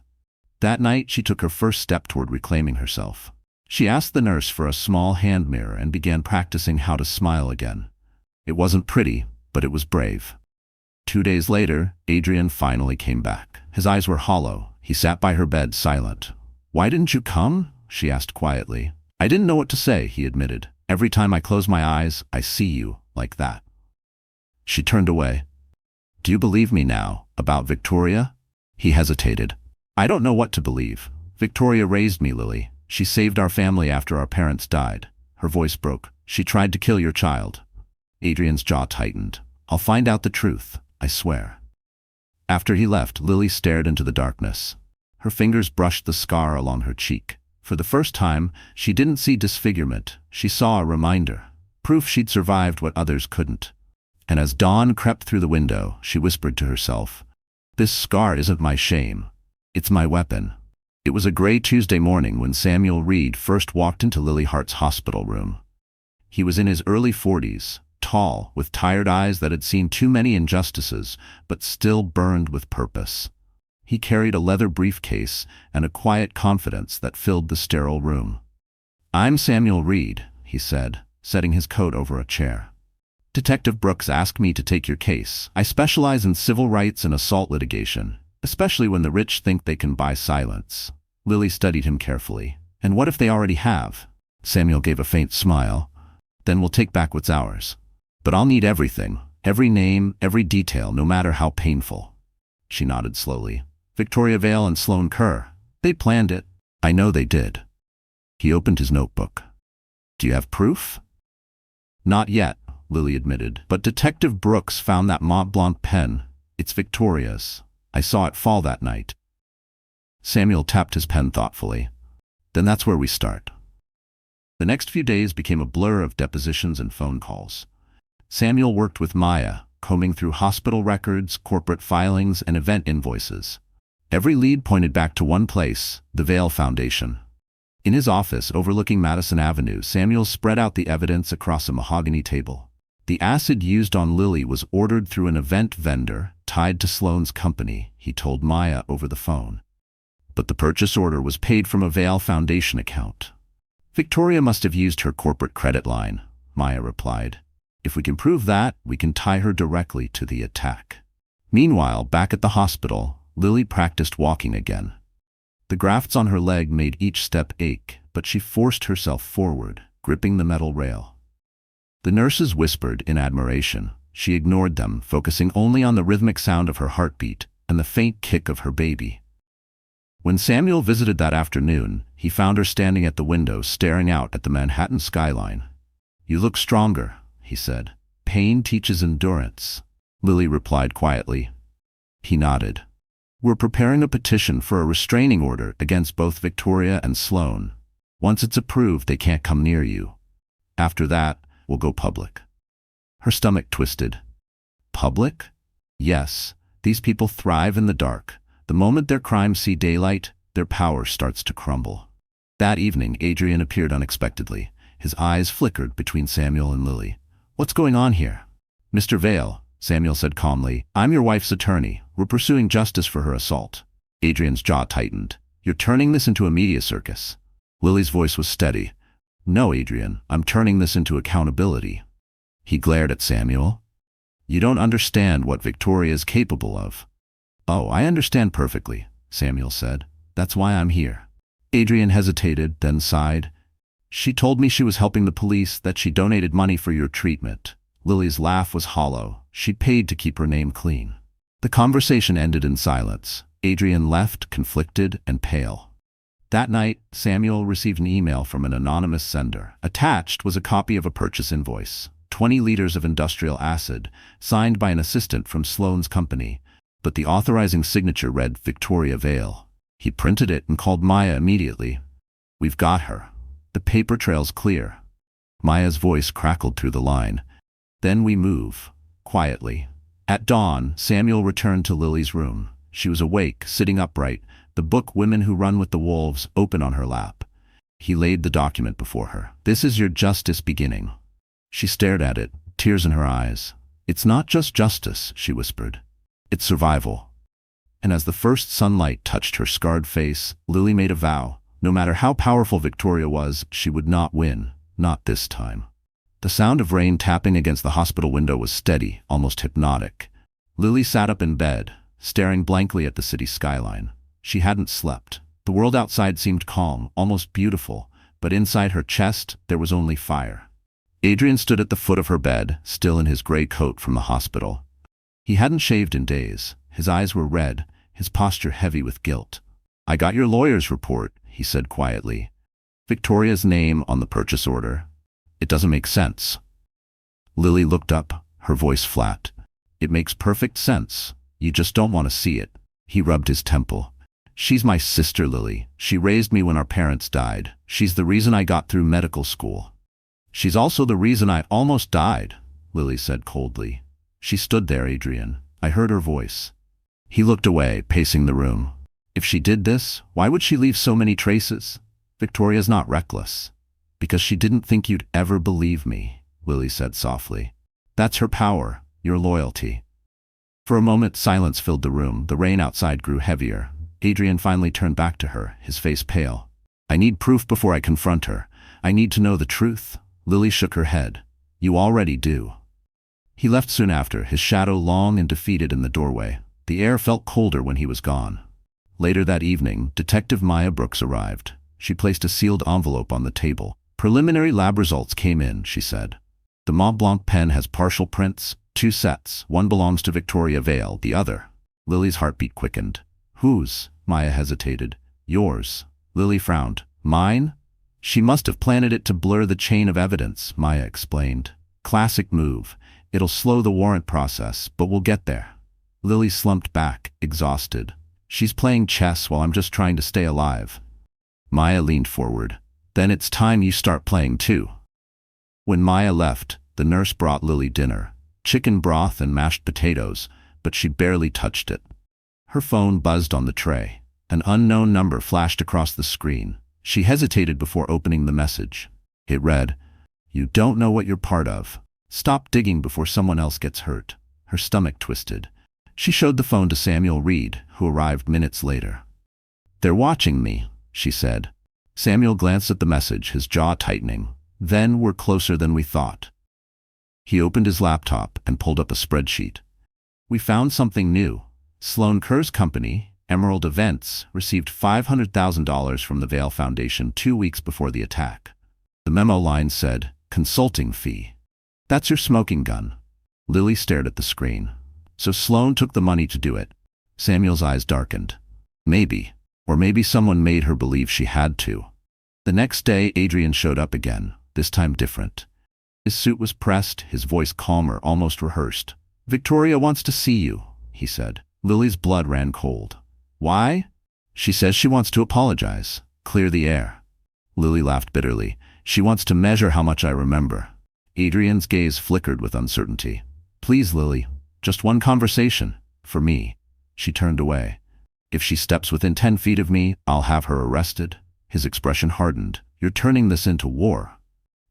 That night, she took her first step toward reclaiming herself. She asked the nurse for a small hand mirror and began practicing how to smile again. It wasn't pretty, but it was brave. 2 days later, Adrian finally came back. His eyes were hollow. He sat by her bed, silent. "Why didn't you come?" she asked quietly. "I didn't know what to say," he admitted. "Every time I close my eyes, I see you, like that." She turned away. "Do you believe me now, about Victoria?" He hesitated. "I don't know what to believe. Victoria raised me, Lily. She saved our family after our parents died." Her voice broke. "She tried to kill your child." Adrian's jaw tightened. "I'll find out the truth, I swear." After he left, Lily stared into the darkness. Her fingers brushed the scar along her cheek. For the first time, she didn't see disfigurement. She saw a reminder. Proof she'd survived what others couldn't. And as dawn crept through the window, she whispered to herself, "This scar isn't my shame. It's my weapon." It was a gray Tuesday morning when Samuel Reed first walked into Lily Hart's hospital room. He was in his early 40s, tall, with tired eyes that had seen too many injustices, but still burned with purpose. He carried a leather briefcase and a quiet confidence that filled the sterile room. "I'm Samuel Reed," he said, setting his coat over a chair. "Detective Brooks asked me to take your case. I specialize in civil rights and assault litigation, especially when the rich think they can buy silence." Lily studied him carefully. "And what if they already have?" Samuel gave a faint smile. "Then we'll take back what's ours. But I'll need everything, every name, every detail, no matter how painful." She nodded slowly. "Victoria Vale and Sloane Kerr. They planned it." "I know they did." He opened his notebook. "Do you have proof?" "Not yet," Lily admitted, "but Detective Brooks found that Mont Blanc pen. It's Victoria's. I saw it fall that night." Samuel tapped his pen thoughtfully. "Then that's where we start." The next few days became a blur of depositions and phone calls. Samuel worked with Maya, combing through hospital records, corporate filings, and event invoices. Every lead pointed back to one place, the Vale Foundation. In his office overlooking Madison Avenue, Samuel spread out the evidence across a mahogany table. The acid used on Lily was ordered through an event vendor tied to Sloane's company, he told Maya over the phone. But the purchase order was paid from a Vale Foundation account. "Victoria must have used her corporate credit line," Maya replied. "If we can prove that, we can tie her directly to the attack." Meanwhile, back at the hospital, Lily practiced walking again. The grafts on her leg made each step ache, but she forced herself forward, gripping the metal rail. The nurses whispered in admiration. She ignored them, focusing only on the rhythmic sound of her heartbeat and the faint kick of her baby. When Samuel visited that afternoon, he found her standing at the window, staring out at the Manhattan skyline. "You look stronger," he said. "Pain teaches endurance." Lily replied quietly. He nodded. "We're preparing a petition for a restraining order against both Victoria and Sloane. Once it's approved, they can't come near you. After that, we'll go public." Her stomach twisted. Public? Yes, these people thrive in the dark. The moment their crimes see daylight, their power starts to crumble. That evening, Adrian appeared unexpectedly. His eyes flickered between Samuel and Lily. "What's going on here?" "Mr. Vale," Samuel said calmly, "I'm your wife's attorney. We're pursuing justice for her assault." Adrian's jaw tightened. "You're turning this into a media circus." Lily's voice was steady. "No, Adrian, I'm turning this into accountability." He glared at Samuel. "You don't understand what Victoria is capable of." "Oh, I understand perfectly," Samuel said. "That's why I'm here." Adrian hesitated, then sighed. "She told me she was helping the police, that she donated money for your treatment." Lily's laugh was hollow. She paid to keep her name clean. The conversation ended in silence. Adrian left, conflicted and pale. That night, Samuel received an email from an anonymous sender. Attached was a copy of a purchase invoice, 20 liters of industrial acid, signed by an assistant from Sloane's company, but the authorizing signature read Victoria Vale. He printed it and called Maya immediately. "We've got her. The paper trail's clear." Maya's voice crackled through the line. "Then we move." Quietly. At dawn, Samuel returned to Lily's room. She was awake, sitting upright, the book Women Who Run with the Wolves open on her lap. He laid the document before her. "This is your justice beginning." She stared at it, tears in her eyes. "It's not just justice," she whispered. "It's survival." And as the first sunlight touched her scarred face, Lily made a vow. No matter how powerful Victoria was, she would not win. Not this time. The sound of rain tapping against the hospital window was steady, almost hypnotic. Lily sat up in bed, staring blankly at the city skyline. She hadn't slept. The world outside seemed calm, almost beautiful, but inside her chest there was only fire. Adrian stood at the foot of her bed, still in his gray coat from the hospital. He hadn't shaved in days. His eyes were red, his posture heavy with guilt. "I got your lawyer's report," he said quietly. "Victoria's name on the purchase order. It doesn't make sense." Lily looked up, her voice flat. "It makes perfect sense. You just don't want to see it." He rubbed his temple. "She's my sister, Lily. She raised me when our parents died. She's the reason I got through medical school." "She's also the reason I almost died," Lily said coldly. "She stood there, Adrian. I heard her voice." He looked away, pacing the room. "If she did this, why would she leave so many traces? Victoria's not reckless." "Because she didn't think you'd ever believe me," Lily said softly. "That's her power, your loyalty." For a moment, silence filled the room. The rain outside grew heavier. Adrian finally turned back to her, his face pale. "I need proof before I confront her. I need to know the truth." Lily shook her head. "You already do." He left soon after, his shadow long and defeated in the doorway. The air felt colder when he was gone. Later that evening, Detective Maya Brooks arrived. She placed a sealed envelope on the table. "Preliminary lab results came in," she said. "The Mont Blanc pen has partial prints, 2 sets. One belongs to Victoria Vale, the other." Lily's heartbeat quickened. "Whose?" Maya hesitated. "Yours." Lily frowned. "Mine?" "She must have planted it to blur the chain of evidence," Maya explained. "Classic move. It'll slow the warrant process, but we'll get there." Lily slumped back, exhausted. "She's playing chess while I'm just trying to stay alive." Maya leaned forward. "Then it's time you start playing too." When Maya left, the nurse brought Lily dinner. Chicken broth and mashed potatoes, but she barely touched it. Her phone buzzed on the tray. An unknown number flashed across the screen. She hesitated before opening the message. It read, "You don't know what you're part of. Stop digging before someone else gets hurt." Her stomach twisted. She showed the phone to Samuel Reed, who arrived minutes later. "They're watching me," she said. Samuel glanced at the message, his jaw tightening. "Then we're closer than we thought." He opened his laptop and pulled up a spreadsheet. "We found something new. Sloan Kerr's company, Emerald Events, received $500,000 from the Vale Foundation 2 weeks before the attack." The memo line said, "Consulting fee." "That's your smoking gun." Lily stared at the screen. "So Sloan took the money to do it." Samuel's eyes darkened. "Maybe. Or maybe someone made her believe she had to." The next day, Adrian showed up again, this time different. His suit was pressed, his voice calmer, almost rehearsed. "Victoria wants to see you," he said. Lily's blood ran cold. "Why?" "She says she wants to apologize. Clear the air." Lily laughed bitterly. "She wants to measure how much I remember." Adrian's gaze flickered with uncertainty. "Please, Lily, just one conversation. For me." She turned away. "If she steps within 10 feet of me, I'll have her arrested." His expression hardened. "You're turning this into war."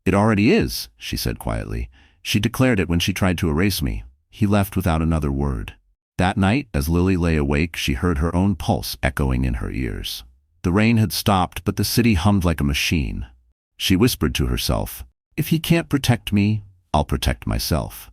"It already is," she said quietly. "She declared it when she tried to erase me." He left without another word. That night, as Lily lay awake, she heard her own pulse echoing in her ears. The rain had stopped, but the city hummed like a machine. She whispered to herself, "If he can't protect me, I'll protect myself."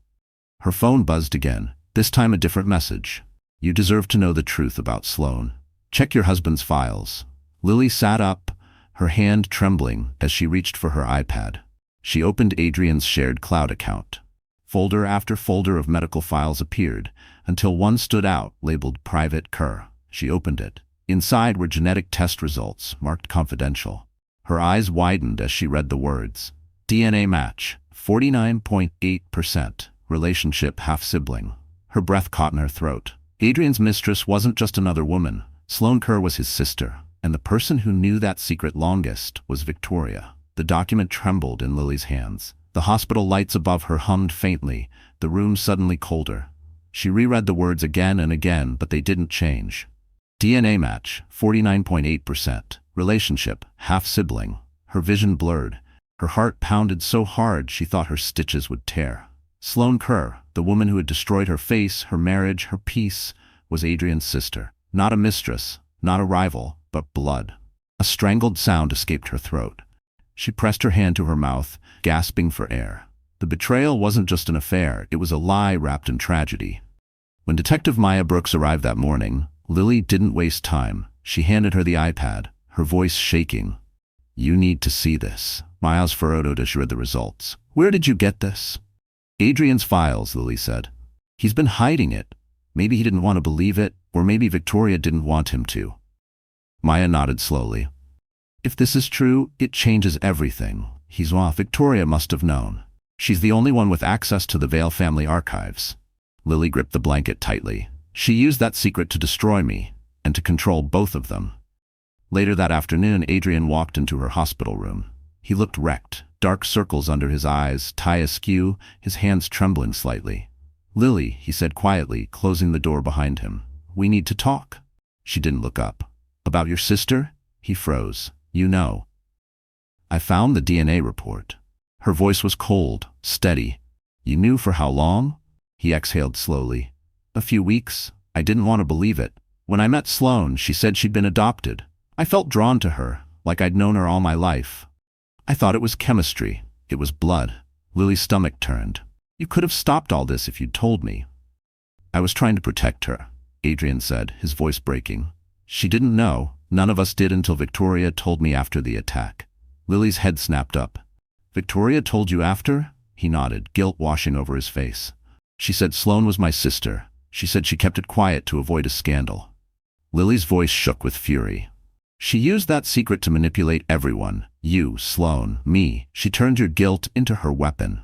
Her phone buzzed again, this time a different message. "You deserve to know the truth about Sloan. Check your husband's files." Lily sat up, her hand trembling as she reached for her iPad. She opened Adrian's shared cloud account. Folder after folder of medical files appeared, until one stood out, labeled Private Kerr. She opened it. Inside were genetic test results, marked confidential. Her eyes widened as she read the words. DNA match, 49.8%. Relationship half-sibling. Her breath caught in her throat. Adrian's mistress wasn't just another woman. Sloane Kerr was his sister, and the person who knew that secret longest was Victoria. The document trembled in Lily's hands. The hospital lights above her hummed faintly, the room suddenly colder. She reread the words again and again, but they didn't change. DNA match, 49.8%. Relationship, half-sibling. Her vision blurred. Her heart pounded so hard she thought her stitches would tear. Sloane Kerr, the woman who had destroyed her face, her marriage, her peace, was Adrian's sister. Not a mistress, not a rival, but blood. A strangled sound escaped her throat. She pressed her hand to her mouth, gasping for air. The betrayal wasn't just an affair, it was a lie wrapped in tragedy. When Detective Maya Brooks arrived that morning, Lily didn't waste time. She handed her the iPad, her voice shaking. "You need to see this." Maya's furrowed as she read the results. "Where did you get this?" "Adrian's files," Lily said. "He's been hiding it. Maybe he didn't want to believe it, or maybe Victoria didn't want him to." Maya nodded slowly. "If this is true, it changes everything. He's off. Victoria must have known. She's the only one with access to the Vale family archives." Lily gripped the blanket tightly. "She used that secret to destroy me, and to control both of them." Later that afternoon, Adrian walked into her hospital room. He looked wrecked, dark circles under his eyes, tie askew, his hands trembling slightly. "Lily," he said quietly, closing the door behind him. "We need to talk." She didn't look up. "About your sister?" He froze. "You know." "I found the DNA report." Her voice was cold, steady. "You knew for how long?" He exhaled slowly. "A few weeks. I didn't want to believe it. When I met Sloane, she said she'd been adopted. I felt drawn to her, like I'd known her all my life. I thought it was chemistry. It was blood." Lily's stomach turned. "You could have stopped all this if you'd told me." "I was trying to protect her," Adrian said, his voice breaking. "She didn't know. None of us did until Victoria told me after the attack." Lily's head snapped up. "Victoria told you after?" He nodded, guilt washing over his face. "She said Sloane was my sister. She said she kept it quiet to avoid a scandal." Lily's voice shook with fury. "She used that secret to manipulate everyone. You, Sloane, me. She turned your guilt into her weapon."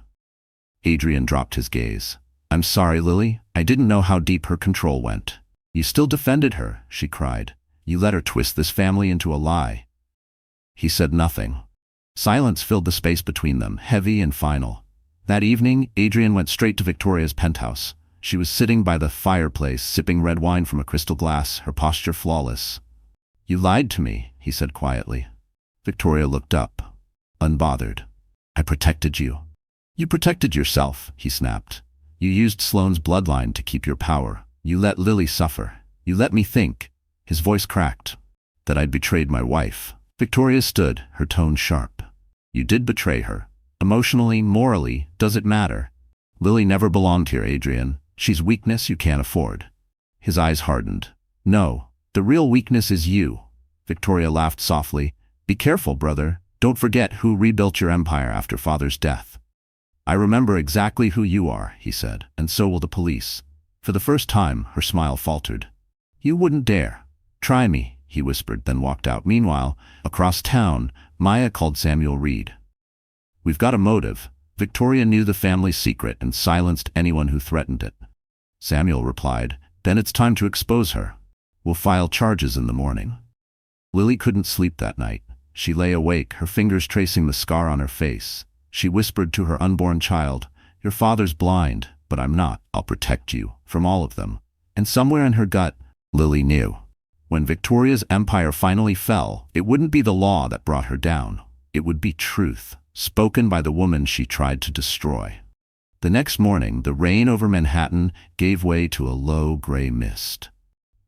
Adrian dropped his gaze. "I'm sorry, Lily. I didn't know how deep her control went." "You still defended her," she cried. "You let her twist this family into a lie." He said nothing. Silence filled the space between them, heavy and final. That evening, Adrian went straight to Victoria's penthouse. She was sitting by the fireplace, sipping red wine from a crystal glass, her posture flawless. "You lied to me," he said quietly. Victoria looked up, unbothered. "I protected you." "You protected yourself," he snapped. "You used Sloane's bloodline to keep your power. You let Lily suffer. You let me think," his voice cracked, "that I'd betrayed my wife." Victoria stood, her tone sharp. "You did betray her. Emotionally, morally, does it matter? Lily never belonged here, Adrian. She's weakness you can't afford." His eyes hardened. "No, the real weakness is you." Victoria laughed softly. "Be careful, brother. Don't forget who rebuilt your empire after father's death." "I remember exactly who you are," he said, "and so will the police." For the first time, her smile faltered. "You wouldn't dare." "Try me," he whispered, then walked out. Meanwhile, across town, Maya called Samuel Reed. "We've got a motive." Victoria knew the family's secret and silenced anyone who threatened it. Samuel replied, "Then it's time to expose her. We'll file charges in the morning." Lily couldn't sleep that night. She lay awake, her fingers tracing the scar on her face. She whispered to her unborn child, "Your father's blind, but I'm not. I'll protect you from all of them." And somewhere in her gut, Lily knew. When Victoria's empire finally fell, it wouldn't be the law that brought her down. It would be truth, spoken by the woman she tried to destroy. The next morning, the rain over Manhattan gave way to a low gray mist.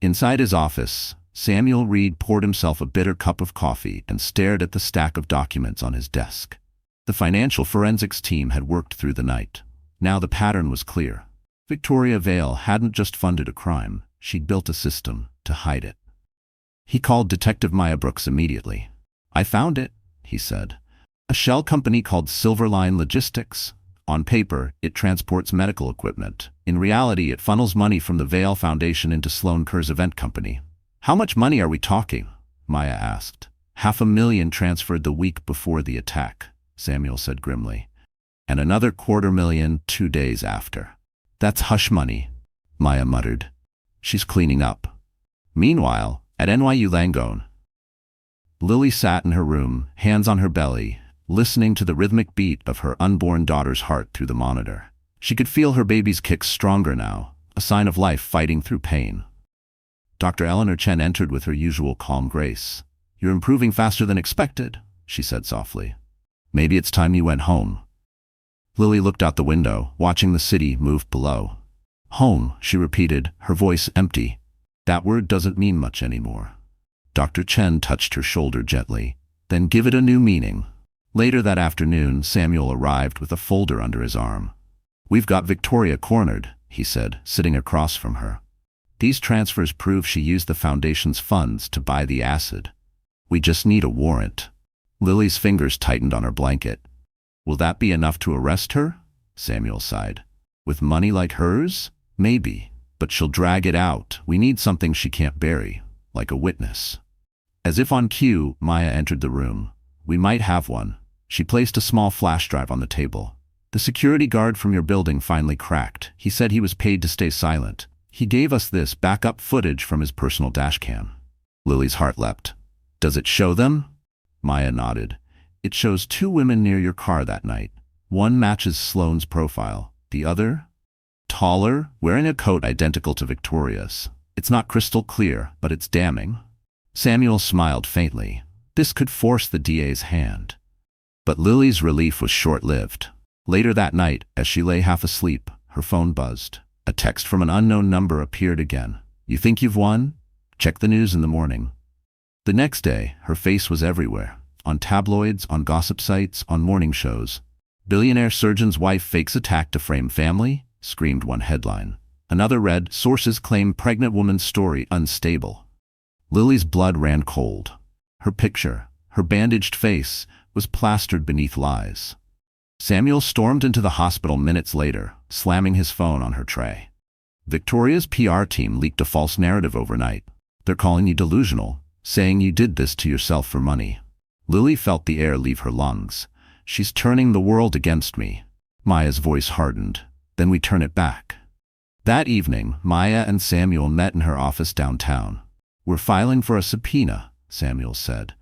Inside his office, Samuel Reed poured himself a bitter cup of coffee and stared at the stack of documents on his desk. The financial forensics team had worked through the night. Now the pattern was clear. Victoria Vale hadn't just funded a crime, she'd built a system to hide it. He called Detective Maya Brooks immediately. "I found it," he said. "A shell company called Silverline Logistics. On paper, it transports medical equipment. In reality, it funnels money from the Vail Foundation into Sloan Kerr's event company. How much money are we talking? Maya asked. $500,000 transferred the week before the attack, Samuel said grimly. And another $250,000 2 days after. That's hush money, Maya muttered. She's cleaning up. Meanwhile, at NYU Langone, Lily sat in her room, hands on her belly, listening to the rhythmic beat of her unborn daughter's heart through the monitor. She could feel her baby's kicks stronger now, a sign of life fighting through pain. Dr. Eleanor Chen entered with her usual calm grace. You're improving faster than expected, she said softly. Maybe it's time you went home. Lily looked out the window, watching the city move below. Home, she repeated, her voice empty. That word doesn't mean much anymore. Dr. Chen touched her shoulder gently. Then give it a new meaning. Later that afternoon, Samuel arrived with a folder under his arm. We've got Victoria cornered, he said, sitting across from her. These transfers prove she used the Foundation's funds to buy the acid. We just need a warrant. Lily's fingers tightened on her blanket. Will that be enough to arrest her? Samuel sighed. With money like hers? Maybe. But she'll drag it out. We need something she can't bury, like a witness. As if on cue, Maya entered the room. We might have one. She placed a small flash drive on the table. The security guard from your building finally cracked. He said he was paid to stay silent. He gave us this backup footage from his personal dashcam. Lily's heart leapt. Does it show them? Maya nodded. It shows 2 women near your car that night. One matches Sloane's profile. The other? Taller, wearing a coat identical to Victoria's. It's not crystal clear, but it's damning. Samuel smiled faintly. This could force the DA's hand. But Lily's relief was short-lived. Later that night, as she lay half asleep, her phone buzzed. A text from an unknown number appeared again. You think you've won? Check the news in the morning. The next day, her face was everywhere. On tabloids, on gossip sites, on morning shows. Billionaire surgeon's wife fakes attack to frame family, screamed one headline. Another read, sources claim pregnant woman's story unstable. Lily's blood ran cold. Her picture, her bandaged face, was plastered beneath lies. Samuel stormed into the hospital minutes later, slamming his phone on her tray. Victoria's PR team leaked a false narrative overnight. They're calling you delusional, saying you did this to yourself for money. Lily felt the air leave her lungs. She's turning the world against me. Maya's voice hardened. Then we turn it back. That evening, Maya and Samuel met in her office downtown. We're filing for a subpoena, Samuel said.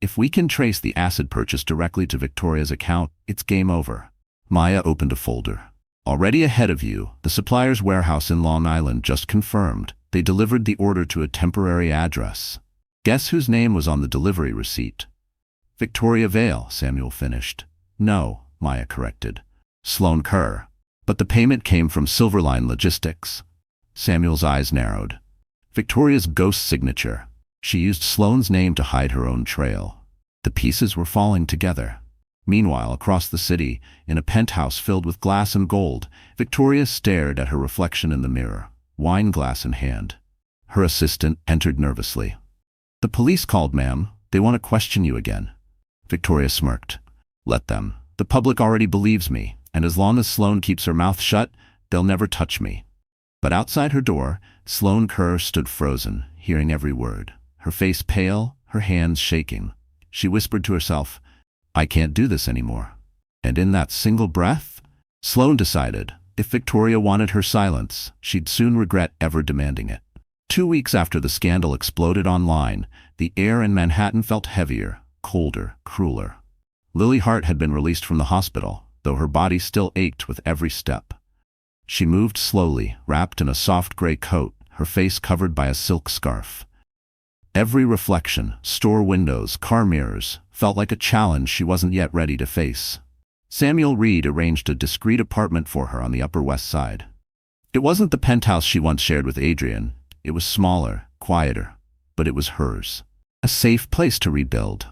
If we can trace the acid purchase directly to Victoria's account, it's game over. Maya opened a folder. Already ahead of you, the supplier's warehouse in Long Island just confirmed they delivered the order to a temporary address. Guess whose name was on the delivery receipt? Victoria Vail, Samuel finished. No, Maya corrected. Sloan Kerr. But the payment came from Silverline Logistics. Samuel's eyes narrowed. Victoria's ghost signature. She used Sloane's name to hide her own trail. The pieces were falling together. Meanwhile, across the city, in a penthouse filled with glass and gold, Victoria stared at her reflection in the mirror, wine glass in hand. Her assistant entered nervously. The police called, ma'am. They want to question you again. Victoria smirked. Let them. The public already believes me, and as long as Sloane keeps her mouth shut, they'll never touch me. But outside her door, Sloane Kerr stood frozen, hearing every word. Her face pale, her hands shaking. She whispered to herself, I can't do this anymore. And in that single breath, Sloane decided, if Victoria wanted her silence, she'd soon regret ever demanding it. 2 weeks after the scandal exploded online, the air in Manhattan felt heavier, colder, crueler. Lily Hart had been released from the hospital, though her body still ached with every step. She moved slowly, wrapped in a soft gray coat, her face covered by a silk scarf. Every reflection, store windows, car mirrors, felt like a challenge she wasn't yet ready to face. Samuel Reed arranged a discreet apartment for her on the Upper West Side. It wasn't the penthouse she once shared with Adrian. It was smaller, quieter, but it was hers. A safe place to rebuild.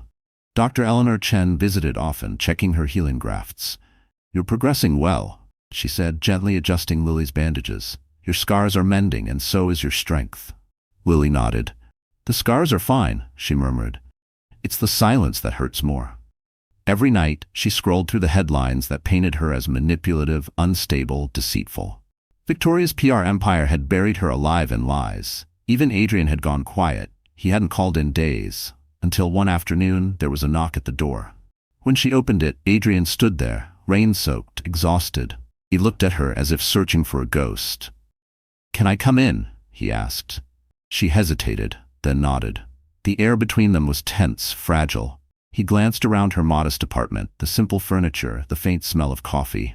Dr. Eleanor Chen visited often, checking her healing grafts. You're progressing well, she said, gently adjusting Lily's bandages. Your scars are mending, and so is your strength. Lily nodded. The scars are fine, she murmured. It's the silence that hurts more. Every night, she scrolled through the headlines that painted her as manipulative, unstable, deceitful. Victoria's PR empire had buried her alive in lies. Even Adrian had gone quiet. He hadn't called in days. Until one afternoon, there was a knock at the door. When she opened it, Adrian stood there, rain-soaked, exhausted. He looked at her as if searching for a ghost. "Can I come in?" he asked. She hesitated, then nodded. The air between them was tense, fragile. He glanced around her modest apartment, the simple furniture, the faint smell of coffee.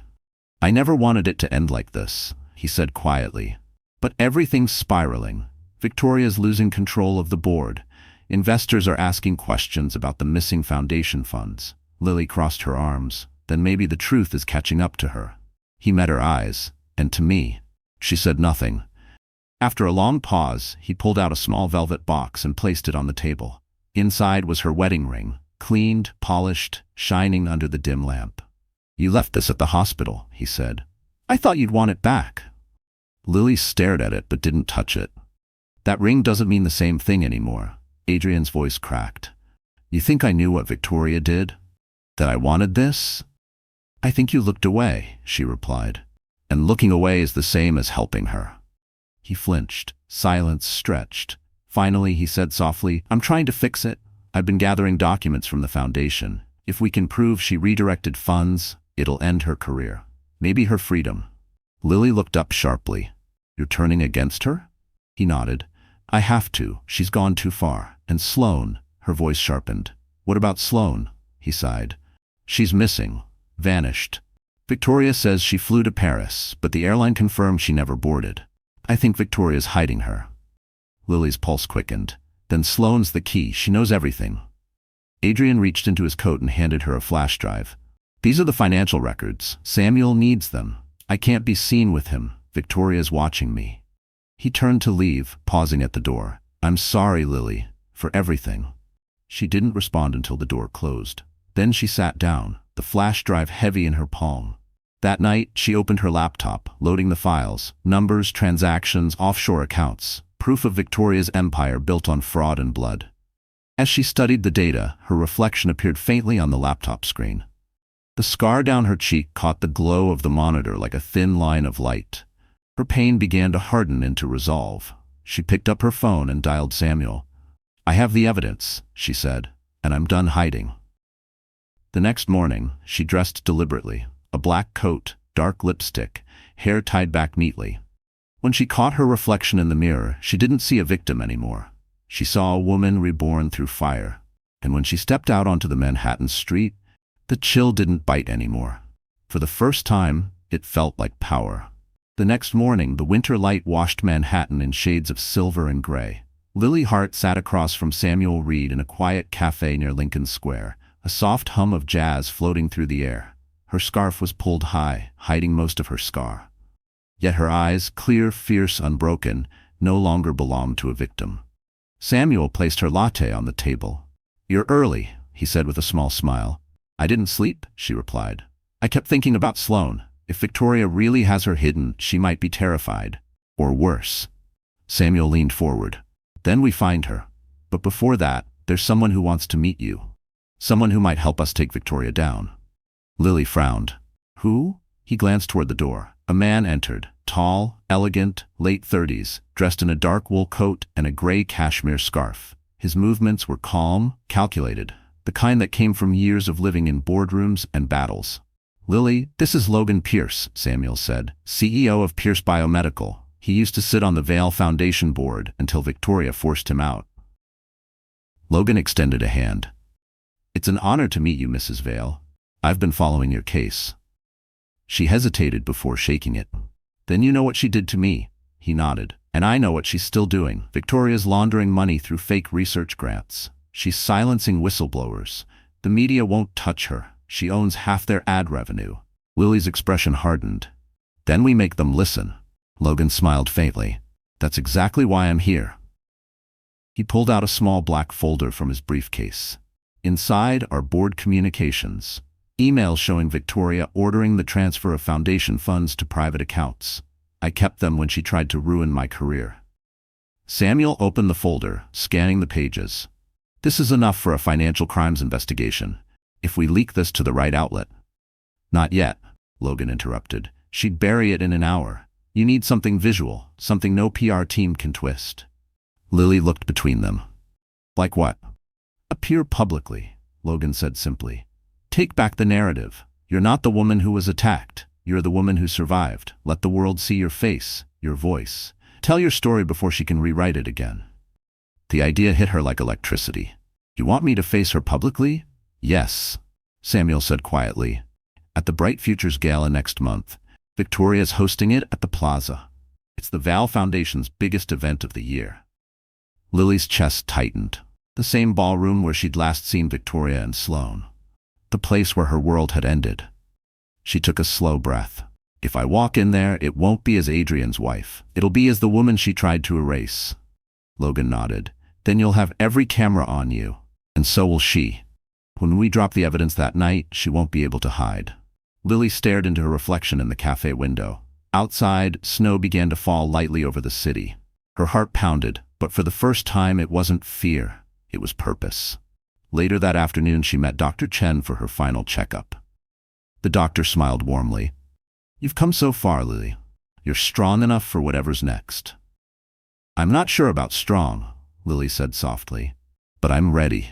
"I never wanted it to end like this," he said quietly. "But everything's spiraling. Victoria's losing control of the board. Investors are asking questions about the missing foundation funds." Lily crossed her arms. "Then maybe the truth is catching up to her." He met her eyes. "And to me." She said nothing. After a long pause, he pulled out a small velvet box and placed it on the table. Inside was her wedding ring, cleaned, polished, shining under the dim lamp. "You left this at the hospital," he said. "I thought you'd want it back." Lily stared at it but didn't touch it. "That ring doesn't mean the same thing anymore." Adrian's voice cracked. "You think I knew what Victoria did? That I wanted this?" "I think you looked away," she replied. "And looking away is the same as helping her." He flinched. Silence stretched. Finally, he said softly, "I'm trying to fix it. I've been gathering documents from the foundation. If we can prove she redirected funds, it'll end her career. Maybe her freedom." Lily looked up sharply. "You're turning against her?" He nodded. "I have to. She's gone too far. And Sloane," her voice sharpened. "What about Sloane?" He sighed. "She's missing. Vanished. Victoria says she flew to Paris, but the airline confirmed she never boarded. I think Victoria's hiding her." Lily's pulse quickened. "Then Sloane's the key. She knows everything." Adrian reached into his coat and handed her a flash drive. "These are the financial records. Samuel needs them. I can't be seen with him. Victoria's watching me." He turned to leave, pausing at the door. "I'm sorry, Lily, for everything." She didn't respond until the door closed. Then she sat down, the flash drive heavy in her palm. That night, she opened her laptop, loading the files, numbers, transactions, offshore accounts, proof of Victoria's empire built on fraud and blood. As she studied the data, her reflection appeared faintly on the laptop screen. The scar down her cheek caught the glow of the monitor like a thin line of light. Her pain began to harden into resolve. She picked up her phone and dialed Samuel. "I have the evidence," she said, "and I'm done hiding." The next morning, she dressed deliberately. A black coat, dark lipstick, hair tied back neatly. When she caught her reflection in the mirror, she didn't see a victim anymore. She saw a woman reborn through fire. And when she stepped out onto the Manhattan street, the chill didn't bite anymore. For the first time, it felt like power. The next morning, the winter light washed Manhattan in shades of silver and gray. Lily Hart sat across from Samuel Reed in a quiet cafe near Lincoln Square, a soft hum of jazz floating through the air. Her scarf was pulled high, hiding most of her scar. Yet her eyes, clear, fierce, unbroken, no longer belonged to a victim. Samuel placed her latte on the table. "You're early," he said with a small smile. "I didn't sleep," she replied. "I kept thinking about Sloane. If Victoria really has her hidden, she might be terrified. Or worse." Samuel leaned forward. "Then we find her. But before that, there's someone who wants to meet you. Someone who might help us take Victoria down." Lily frowned. "Who?" He glanced toward the door. A man entered, tall, elegant, late 30s, dressed in a dark wool coat and a gray cashmere scarf. His movements were calm, calculated, the kind that came from years of living in boardrooms and battles. "Lily, this is Logan Pierce," Samuel said, "CEO of Pierce Biomedical. He used to sit on the Vale Foundation board until Victoria forced him out." Logan extended a hand. "It's an honor to meet you, Mrs. Vale. I've been following your case." She hesitated before shaking it. "Then you know what she did to me," he nodded. "And I know what she's still doing. Victoria's laundering money through fake research grants. She's silencing whistleblowers. The media won't touch her. She owns half their ad revenue." Lily's expression hardened. "Then we make them listen." Logan smiled faintly. "That's exactly why I'm here." He pulled out a small black folder from his briefcase. Inside are board communications. Emails showing Victoria ordering the transfer of foundation funds to private accounts. I kept them when she tried to ruin my career. Samuel opened the folder, scanning the pages. "This is enough for a financial crimes investigation. If we leak this to the right outlet. Not yet, Logan interrupted. She'd bury it in an hour. You need something visual, something no PR team can twist. Lily looked between them. Like what? Appear publicly, Logan said simply. Take back the narrative. You're not the woman who was attacked. You're the woman who survived. Let the world see your face, your voice. Tell your story before she can rewrite it again. The idea hit her like electricity. You want me to face her publicly? Yes, Samuel said quietly. At the Bright Futures Gala next month, Victoria's hosting it at the Plaza. It's the Val Foundation's biggest event of the year. Lily's chest tightened. The same ballroom where she'd last seen Victoria and Sloane. The place where her world had ended. She took a slow breath. If I walk in there, it won't be as Adrian's wife. It'll be as the woman she tried to erase. Logan nodded. Then you'll have every camera on you. And so will she. When we drop the evidence that night, she won't be able to hide. Lily stared into her reflection in the cafe window. Outside, snow began to fall lightly over the city. Her heart pounded, but for the first time it wasn't fear, it was purpose. Later that afternoon she met Dr. Chen for her final checkup. The doctor smiled warmly. You've come so far, Lily. You're strong enough for whatever's next. I'm not sure about strong, Lily said softly, but I'm ready.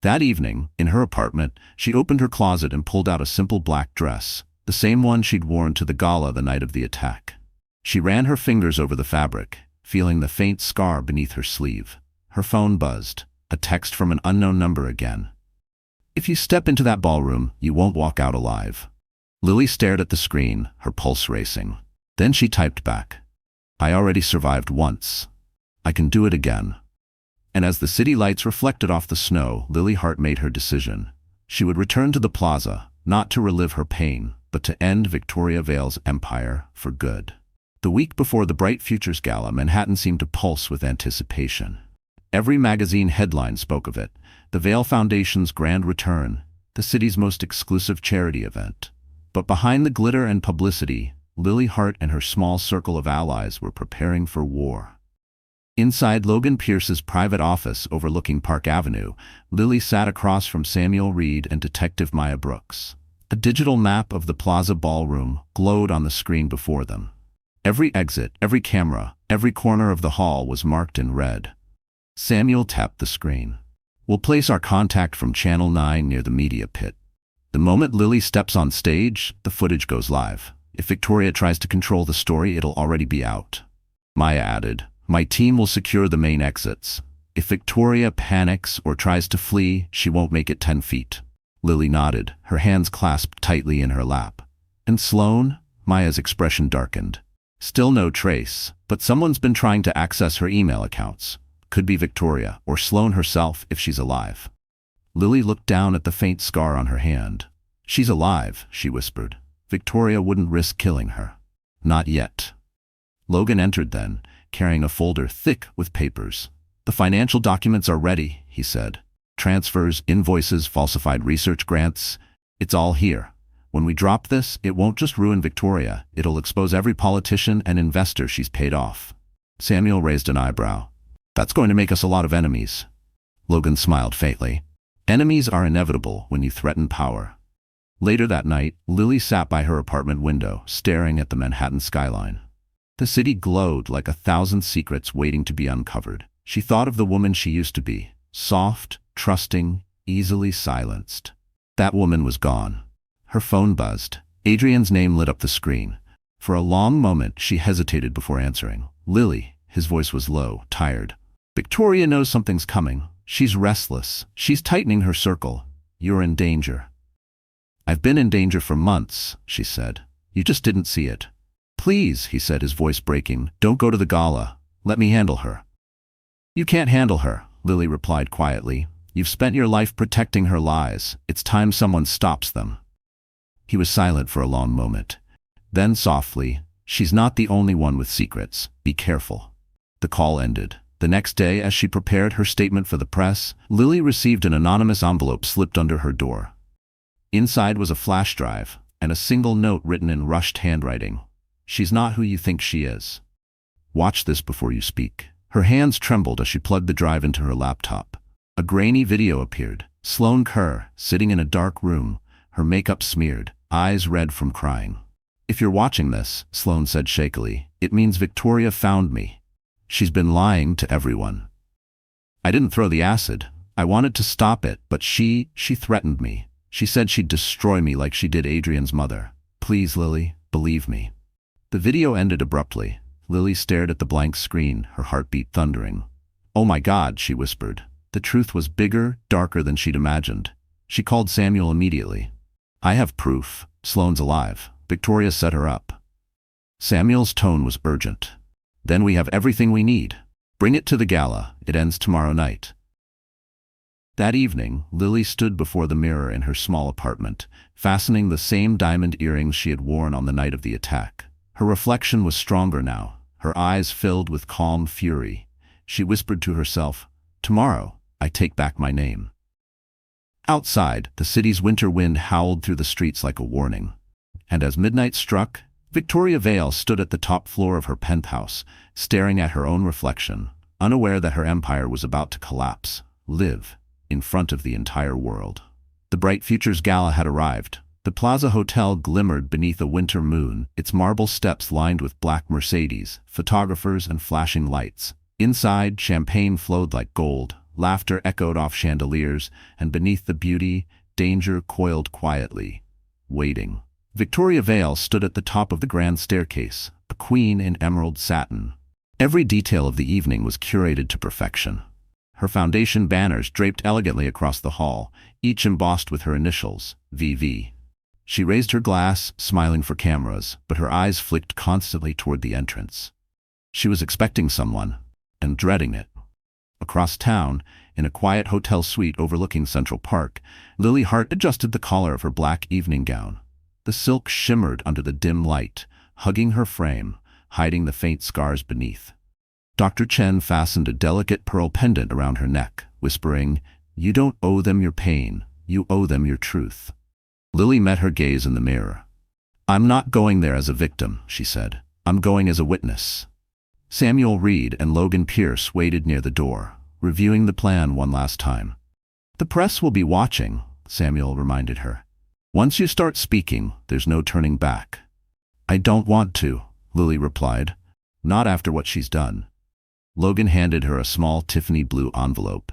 That evening, in her apartment, she opened her closet and pulled out a simple black dress, the same one she'd worn to the gala the night of the attack. She ran her fingers over the fabric, feeling the faint scar beneath her sleeve. Her phone buzzed, a text from an unknown number again. If you step into that ballroom, you won't walk out alive. Lily stared at the screen, her pulse racing. Then she typed back. I already survived once. I can do it again. And as the city lights reflected off the snow, Lily Hart made her decision. She would return to the plaza, not to relive her pain, but to end Victoria Vale's empire for good. The week before the Bright Futures Gala, Manhattan seemed to pulse with anticipation. Every magazine headline spoke of it, the Vale Foundation's grand return, the city's most exclusive charity event. But behind the glitter and publicity, Lily Hart and her small circle of allies were preparing for war. Inside Logan Pierce's private office overlooking Park Avenue, Lily sat across from Samuel Reed and Detective Maya Brooks. A digital map of the Plaza ballroom glowed on the screen before them. Every exit, every camera, every corner of the hall was marked in red. Samuel tapped the screen. We'll place our contact from Channel 9 near the media pit. The moment Lily steps on stage, the footage goes live. If Victoria tries to control the story, it'll already be out. Maya added, my team will secure the main exits. If Victoria panics or tries to flee, she won't make it 10 feet. Lily nodded, her hands clasped tightly in her lap. And Sloane? Maya's expression darkened. Still no trace, but someone's been trying to access her email accounts. Could be Victoria, or Sloane herself if she's alive. Lily looked down at the faint scar on her hand. She's alive, she whispered. Victoria wouldn't risk killing her. Not yet. Logan entered then, carrying a folder thick with papers. The financial documents are ready, he said. Transfers, invoices, falsified research grants. It's all here. When we drop this, it won't just ruin Victoria. It'll expose every politician and investor she's paid off. Samuel raised an eyebrow. That's going to make us a lot of enemies. Logan smiled faintly. Enemies are inevitable when you threaten power. Later that night, Lily sat by her apartment window, staring at the Manhattan skyline. The city glowed like 1,000 secrets waiting to be uncovered. She thought of the woman she used to be, soft, trusting, easily silenced. That woman was gone. Her phone buzzed. Adrian's name lit up the screen. For a long moment, she hesitated before answering. Lily, his voice was low, tired. Victoria knows something's coming. She's restless. She's tightening her circle. You're in danger. I've been in danger for months, she said. You just didn't see it. Please, he said, his voice breaking, don't go to the gala. Let me handle her. You can't handle her, Lily replied quietly. You've spent your life protecting her lies. It's time someone stops them. He was silent for a long moment. Then softly, she's not the only one with secrets. Be careful. The call ended. The next day, as she prepared her statement for the press, Lily received an anonymous envelope slipped under her door. Inside was a flash drive and a single note written in rushed handwriting. She's not who you think she is. Watch this before you speak. Her hands trembled as she plugged the drive into her laptop. A grainy video appeared. Sloane Kerr, sitting in a dark room, her makeup smeared, eyes red from crying. "If you're watching this," Sloane said shakily, "it means Victoria found me. She's been lying to everyone. I didn't throw the acid. I wanted to stop it, but she threatened me. She said she'd destroy me like she did Adrian's mother. Please, Lily, believe me." The video ended abruptly. Lily stared at the blank screen, her heartbeat thundering. "Oh my God," she whispered. The truth was bigger, darker than she'd imagined. She called Samuel immediately. "I have proof. Sloane's alive. Victoria set her up." Samuel's tone was urgent. "Then we have everything we need. Bring it to the gala. It ends tomorrow night." That evening, Lily stood before the mirror in her small apartment, fastening the same diamond earrings she had worn on the night of the attack. Her reflection was stronger now, her eyes filled with calm fury. She whispered to herself, "Tomorrow, I take back my name." Outside, the city's winter wind howled through the streets like a warning. And as midnight struck, Victoria Vale stood at the top floor of her penthouse, staring at her own reflection, unaware that her empire was about to collapse, live, in front of the entire world. The Bright Futures Gala had arrived. The Plaza Hotel glimmered beneath a winter moon, its marble steps lined with black Mercedes, photographers and flashing lights. Inside, champagne flowed like gold, laughter echoed off chandeliers, and beneath the beauty, danger coiled quietly, waiting. Victoria Vale stood at the top of the grand staircase, a queen in emerald satin. Every detail of the evening was curated to perfection. Her foundation banners draped elegantly across the hall, each embossed with her initials, VV. She raised her glass, smiling for cameras, but her eyes flicked constantly toward the entrance. She was expecting someone, and dreading it. Across town, in a quiet hotel suite overlooking Central Park, Lily Hart adjusted the collar of her black evening gown. The silk shimmered under the dim light, hugging her frame, hiding the faint scars beneath. Dr. Chen fastened a delicate pearl pendant around her neck, whispering, "You don't owe them your pain, you owe them your truth." Lily met her gaze in the mirror. "I'm not going there as a victim," she said. "I'm going as a witness." Samuel Reed and Logan Pierce waited near the door, reviewing the plan one last time. "The press will be watching," Samuel reminded her. "Once you start speaking, there's no turning back." "I don't want to," Lily replied. "Not after what she's done." Logan handed her a small Tiffany blue envelope.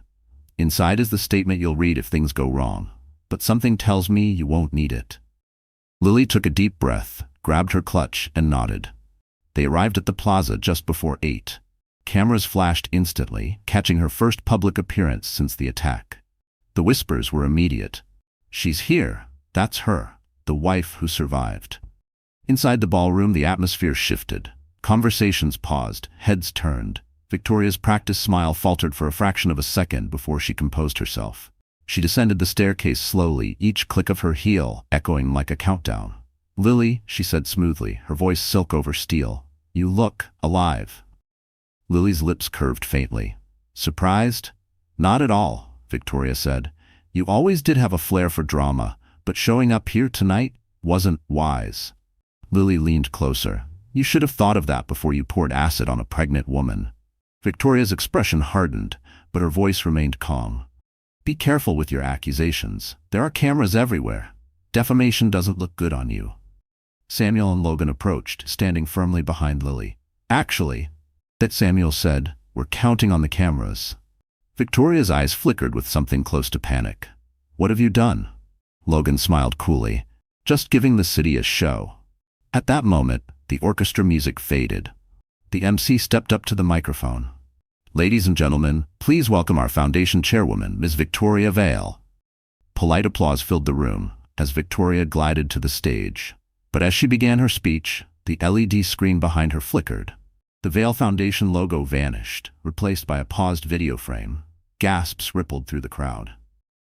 "Inside is the statement you'll read if things go wrong, but something tells me you won't need it." Lily took a deep breath, grabbed her clutch, and nodded. They arrived at the plaza just before 8. Cameras flashed instantly, catching her first public appearance since the attack. The whispers were immediate. "She's here. That's her, the wife who survived." Inside the ballroom, the atmosphere shifted. Conversations paused, heads turned. Victoria's practiced smile faltered for a fraction of a second before she composed herself. She descended the staircase slowly, each click of her heel echoing like a countdown. "Lily," she said smoothly, her voice silk over steel, "you look alive." Lily's lips curved faintly. "Surprised?" "Not at all," Victoria said. "You always did have a flair for drama, but showing up here tonight wasn't wise." Lily leaned closer. "You should have thought of that before you poured acid on a pregnant woman." Victoria's expression hardened, but her voice remained calm. "Be careful with your accusations. There are cameras everywhere. Defamation doesn't look good on you." Samuel and Logan approached, standing firmly behind Lily. "Actually," that Samuel said, "we're counting on the cameras." Victoria's eyes flickered with something close to panic. "What have you done?" Logan smiled coolly. "Just giving the city a show." At that moment, the orchestra music faded. The MC stepped up to the microphone. "Ladies and gentlemen, please welcome our foundation chairwoman, Ms. Victoria Vale." Polite applause filled the room as Victoria glided to the stage. But as she began her speech, the LED screen behind her flickered. The Vale Foundation logo vanished, replaced by a paused video frame. Gasps rippled through the crowd.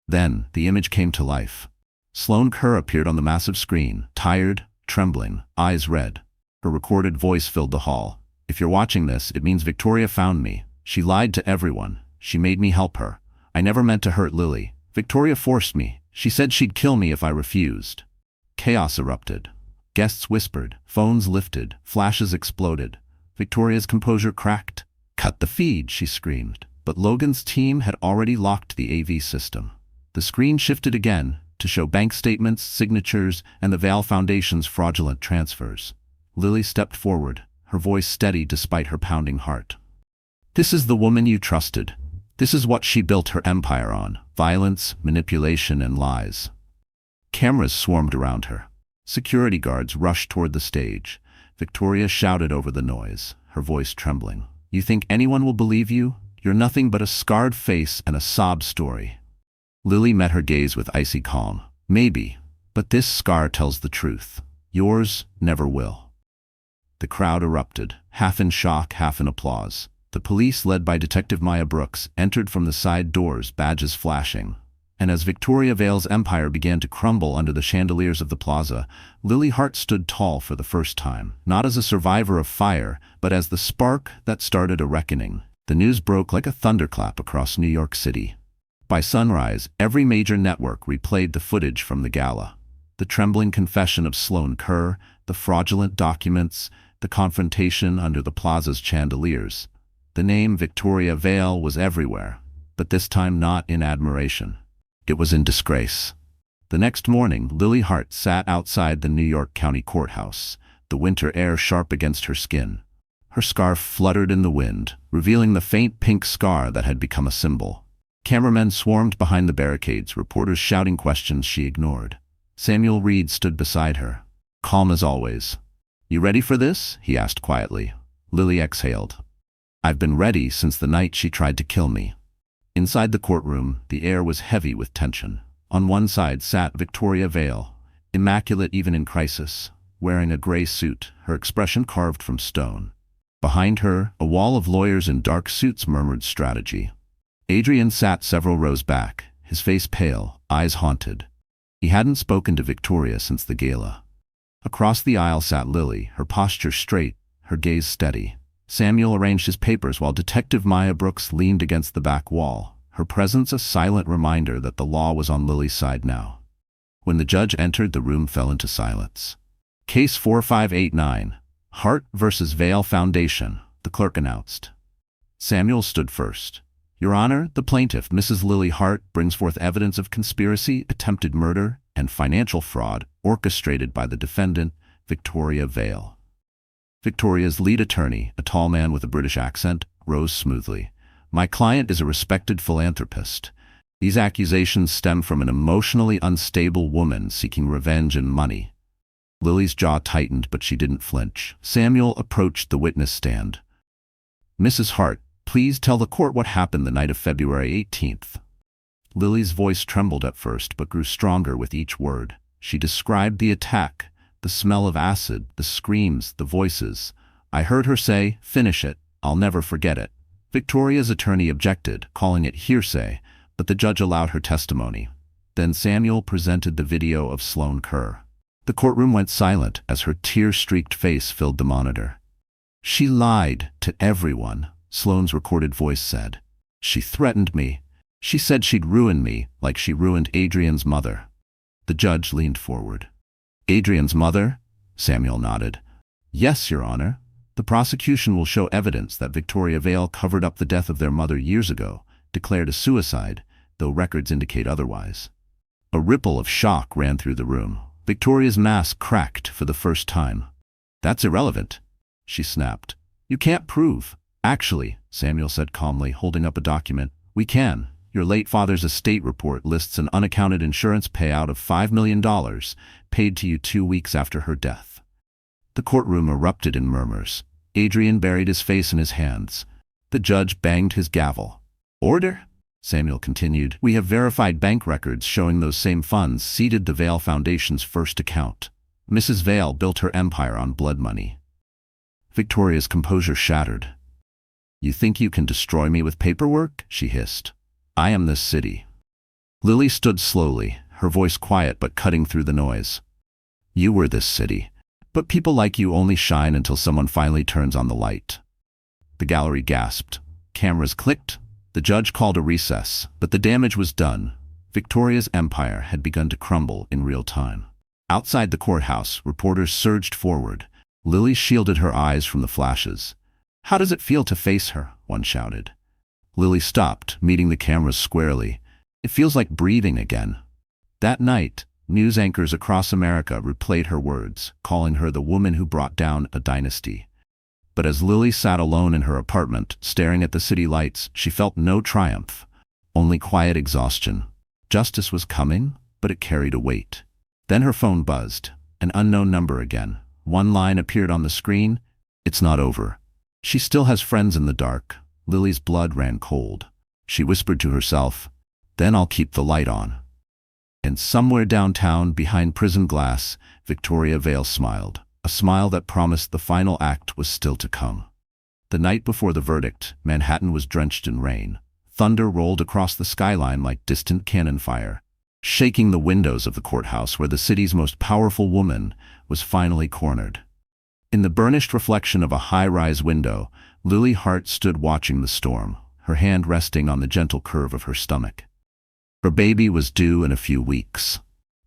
Then, the image came to life. Sloane Kerr appeared on the massive screen, tired, trembling, eyes red. Her recorded voice filled the hall. "If you're watching this, it means Victoria found me. She lied to everyone. She made me help her. I never meant to hurt Lily. Victoria forced me. She said she'd kill me if I refused." Chaos erupted. Guests whispered, phones lifted, flashes exploded. Victoria's composure cracked. "Cut the feed," she screamed. But Logan's team had already locked the AV system. The screen shifted again to show bank statements, signatures, and the Vail Foundation's fraudulent transfers. Lily stepped forward, her voice steady despite her pounding heart. "This is the woman you trusted. This is what she built her empire on: violence, manipulation, and lies." Cameras swarmed around her. Security guards rushed toward the stage. Victoria shouted over the noise, her voice trembling. "You think anyone will believe you? You're nothing but a scarred face and a sob story." Lily met her gaze with icy calm. "Maybe, but this scar tells the truth. Yours never will." The crowd erupted, half in shock, half in applause. The police, led by Detective Maya Brooks, entered from the side doors, badges flashing. And as Victoria Vail's empire began to crumble under the chandeliers of the plaza, Lily Hart stood tall for the first time, not as a survivor of fire, but as the spark that started a reckoning. The news broke like a thunderclap across New York City. By sunrise, every major network replayed the footage from the gala. The trembling confession of Sloane Kerr, the fraudulent documents, the confrontation under the plaza's chandeliers. The name Victoria Vail was everywhere, but this time not in admiration. It was in disgrace. The next morning, Lily Hart sat outside the New York County Courthouse, the winter air sharp against her skin. Her scarf fluttered in the wind, revealing the faint pink scar that had become a symbol. Cameramen swarmed behind the barricades, reporters shouting questions she ignored. Samuel Reed stood beside her, calm as always. "You ready for this?" he asked quietly. Lily exhaled. "I've been ready since the night she tried to kill me." Inside the courtroom, the air was heavy with tension. On one side sat Victoria Vail, immaculate even in crisis, wearing a gray suit, her expression carved from stone. Behind her, a wall of lawyers in dark suits murmured strategy. Adrian sat several rows back, his face pale, eyes haunted. He hadn't spoken to Victoria since the gala. Across the aisle sat Lily, her posture straight, her gaze steady. Samuel arranged his papers while Detective Maya Brooks leaned against the back wall, her presence a silent reminder that the law was on Lily's side now. When the judge entered, the room fell into silence. "Case 4589, Hart versus Vail Foundation," the clerk announced. Samuel stood first. "Your Honor, the plaintiff, Mrs. Lily Hart, brings forth evidence of conspiracy, attempted murder, and financial fraud orchestrated by the defendant, Victoria Vail." Victoria's lead attorney, a tall man with a British accent, rose smoothly. "My client is a respected philanthropist. These accusations stem from an emotionally unstable woman seeking revenge and money." Lily's jaw tightened, but she didn't flinch. Samuel approached the witness stand. "Mrs. Hart, please tell the court what happened the night of February 18th. Lily's voice trembled at first, but grew stronger with each word. She described the attack, the smell of acid, the screams, the voices. "I heard her say, 'Finish it, I'll never forget it.'" Victoria's attorney objected, calling it hearsay, but the judge allowed her testimony. Then Samuel presented the video of Sloane Kerr. The courtroom went silent as her tear-streaked face filled the monitor. "She lied to everyone," Sloane's recorded voice said. "She threatened me. She said she'd ruin me, like she ruined Adrian's mother." The judge leaned forward. "Adrian's mother?" Samuel nodded. "Yes, Your Honor. The prosecution will show evidence that Victoria Vail covered up the death of their mother years ago, declared a suicide, though records indicate otherwise." A ripple of shock ran through the room. Victoria's mask cracked for the first time. "That's irrelevant," she snapped. "You can't prove." "Actually," Samuel said calmly, holding up a document, "we can. Your late father's estate report lists an unaccounted insurance payout of $5 million paid to you 2 weeks after her death." The courtroom erupted in murmurs. Adrian buried his face in his hands. The judge banged his gavel. "Order," Samuel continued. "We have verified bank records showing those same funds seeded the Vail Foundation's first account. Mrs. Vail built her empire on blood money." Victoria's composure shattered. "You think you can destroy me with paperwork?" she hissed. "I am this city." Lily stood slowly, her voice quiet but cutting through the noise. "You were this city, but people like you only shine until someone finally turns on the light." The gallery gasped. Cameras clicked. The judge called a recess, but the damage was done. Victoria's empire had begun to crumble in real time. Outside the courthouse, reporters surged forward. Lily shielded her eyes from the flashes. "How does it feel to face her?" one shouted. Lily stopped, meeting the cameras squarely. It feels like breathing again. That night, news anchors across America replayed her words, calling her the woman who brought down a dynasty. But as Lily sat alone in her apartment, staring at the city lights, she felt no triumph, only quiet exhaustion. Justice was coming, but it carried a weight. Then her phone buzzed. An unknown number again. One line appeared on the screen. It's not over. She still has friends in the dark. Lily's blood ran cold. She whispered to herself, "Then I'll keep the light on." And somewhere downtown, behind prison glass, Victoria Vale smiled. A smile that promised the final act was still to come. The night before the verdict, Manhattan was drenched in rain. Thunder rolled across the skyline like distant cannon fire, shaking the windows of the courthouse where the city's most powerful woman was finally cornered. In the burnished reflection of a high-rise window, Lily Hart stood watching the storm, her hand resting on the gentle curve of her stomach. Her baby was due in a few weeks.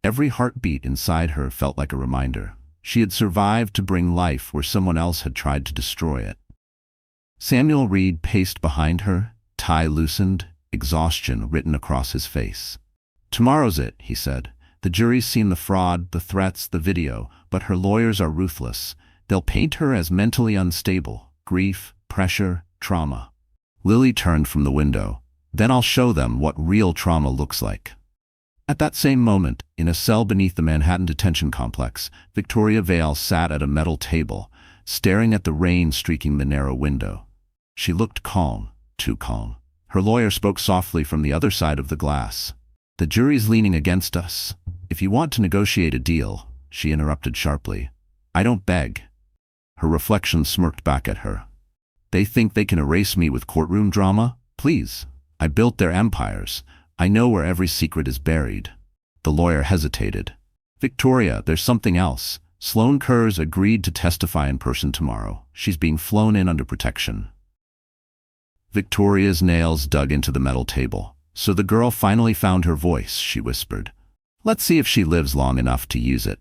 Every heartbeat inside her felt like a reminder. She had survived to bring life where someone else had tried to destroy it. Samuel Reed paced behind her, tie loosened, exhaustion written across his face. "Tomorrow's it," he said. "The jury's seen the fraud, the threats, the video, but her lawyers are ruthless. They'll paint her as mentally unstable, grief, pressure, trauma." Lily turned from the window. "Then I'll show them what real trauma looks like." At that same moment, in a cell beneath the Manhattan detention complex, Victoria Vale sat at a metal table, staring at the rain streaking the narrow window. She looked calm, too calm. Her lawyer spoke softly from the other side of the glass. "The jury's leaning against us. If you want to negotiate a deal," she interrupted sharply. "I don't beg." Her reflection smirked back at her. "They think they can erase me with courtroom drama? Please. I built their empires. I know where every secret is buried." The lawyer hesitated. "Victoria, there's something else. Sloane Kurz agreed to testify in person tomorrow. She's being flown in under protection." Victoria's nails dug into the metal table. "So the girl finally found her voice," she whispered. "Let's see if she lives long enough to use it."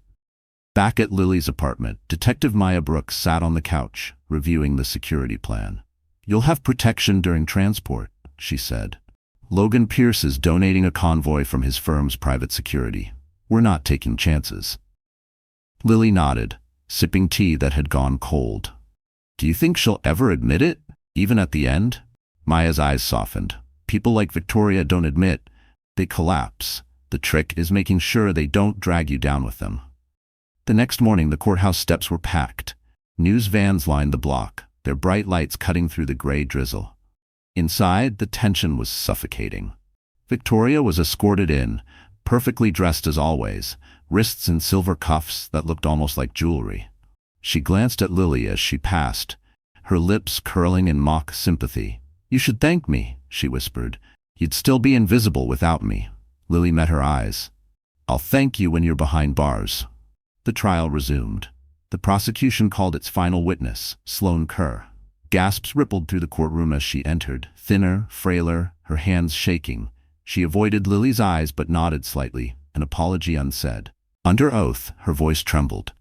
Back at Lily's apartment, Detective Maya Brooks sat on the couch, reviewing the security plan. "You'll have protection during transport," she said. "Logan Pierce is donating a convoy from his firm's private security. We're not taking chances." Lily nodded, sipping tea that had gone cold. "Do you think she'll ever admit it, even at the end?" Maya's eyes softened. "People like Victoria don't admit. They collapse. The trick is making sure they don't drag you down with them." The next morning, the courthouse steps were packed. News vans lined the block, their bright lights cutting through the gray drizzle. Inside, the tension was suffocating. Victoria was escorted in, perfectly dressed as always, wrists in silver cuffs that looked almost like jewelry. She glanced at Lily as she passed, her lips curling in mock sympathy. "You should thank me," she whispered. "You'd still be invisible without me." Lily met her eyes. "I'll thank you when you're behind bars." The trial resumed. The prosecution called its final witness, Sloane Kerr. Gasps rippled through the courtroom as she entered, thinner, frailer, her hands shaking. She avoided Lily's eyes but nodded slightly, an apology unsaid. Under oath, her voice trembled.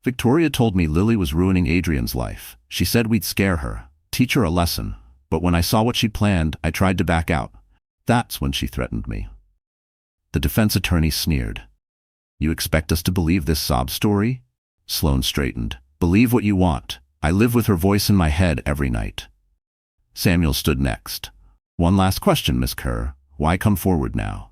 "Victoria told me Lily was ruining Adrian's life. She said we'd scare her, teach her a lesson. But when I saw what she planned, I tried to back out. That's when she threatened me." The defense attorney sneered. "You expect us to believe this sob story?" Sloane straightened. "Believe what you want. I live with her voice in my head every night." Samuel stood next. "One last question, Miss Kerr. Why come forward now?"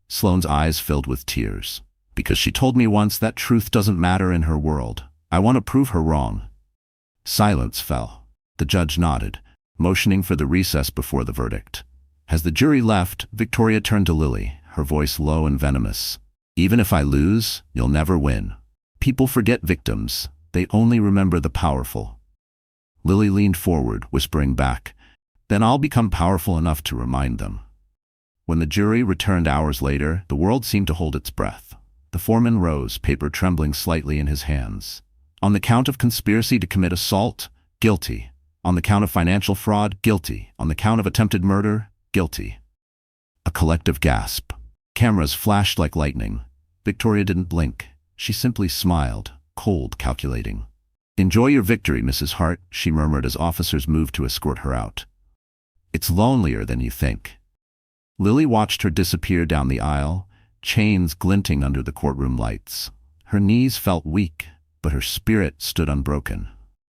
Sloane's eyes filled with tears. "Because she told me once that truth doesn't matter in her world. I want to prove her wrong." Silence fell. The judge nodded, motioning for the recess before the verdict. As the jury left, Victoria turned to Lily, her voice low and venomous. "Even if I lose, you'll never win. People forget victims. They only remember the powerful." Lily leaned forward, whispering back, "Then I'll become powerful enough to remind them." When the jury returned hours later, the world seemed to hold its breath. The foreman rose, paper trembling slightly in his hands. "On the count of conspiracy to commit assault, guilty. On the count of financial fraud, guilty. On the count of attempted murder, guilty." A collective gasp. Cameras flashed like lightning. Victoria didn't blink. She simply smiled, cold, calculating. "Enjoy your victory, Mrs. Hart," she murmured as officers moved to escort her out. "It's lonelier than you think." Lily watched her disappear down the aisle, chains glinting under the courtroom lights. Her knees felt weak, but her spirit stood unbroken.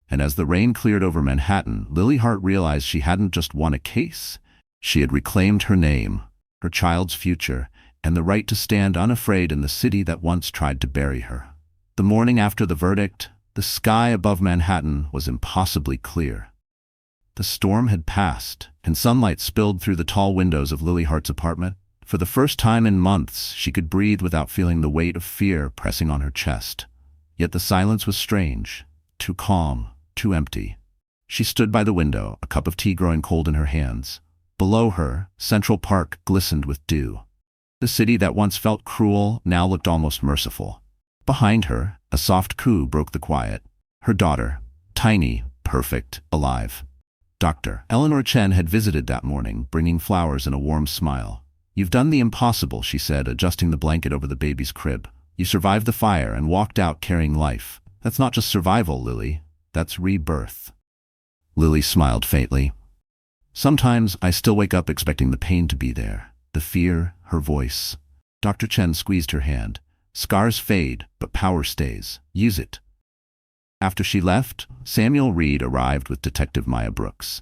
And as the rain cleared over Manhattan, Lily Hart realized she hadn't just won a case. She had reclaimed her name, her child's future, and the right to stand unafraid in the city that once tried to bury her. The morning after the verdict, the sky above Manhattan was impossibly clear. The storm had passed, and sunlight spilled through the tall windows of Lily Hart's apartment. For the first time in months, she could breathe without feeling the weight of fear pressing on her chest. Yet the silence was strange, too calm, too empty. She stood by the window, a cup of tea growing cold in her hands. Below her, Central Park glistened with dew. The city that once felt cruel now looked almost merciful. Behind her, a soft coo broke the quiet. Her daughter, tiny, perfect, alive. Dr. Eleanor Chen had visited that morning, bringing flowers and a warm smile. "You've done the impossible," she said, adjusting the blanket over the baby's crib. "You survived the fire and walked out carrying life. That's not just survival, Lily. That's rebirth." Lily smiled faintly. "Sometimes I still wake up expecting the pain to be there. The fear, her voice." Dr. Chen squeezed her hand. "Scars fade, but power stays. Use it." After she left, Samuel Reed arrived with Detective Maya Brooks.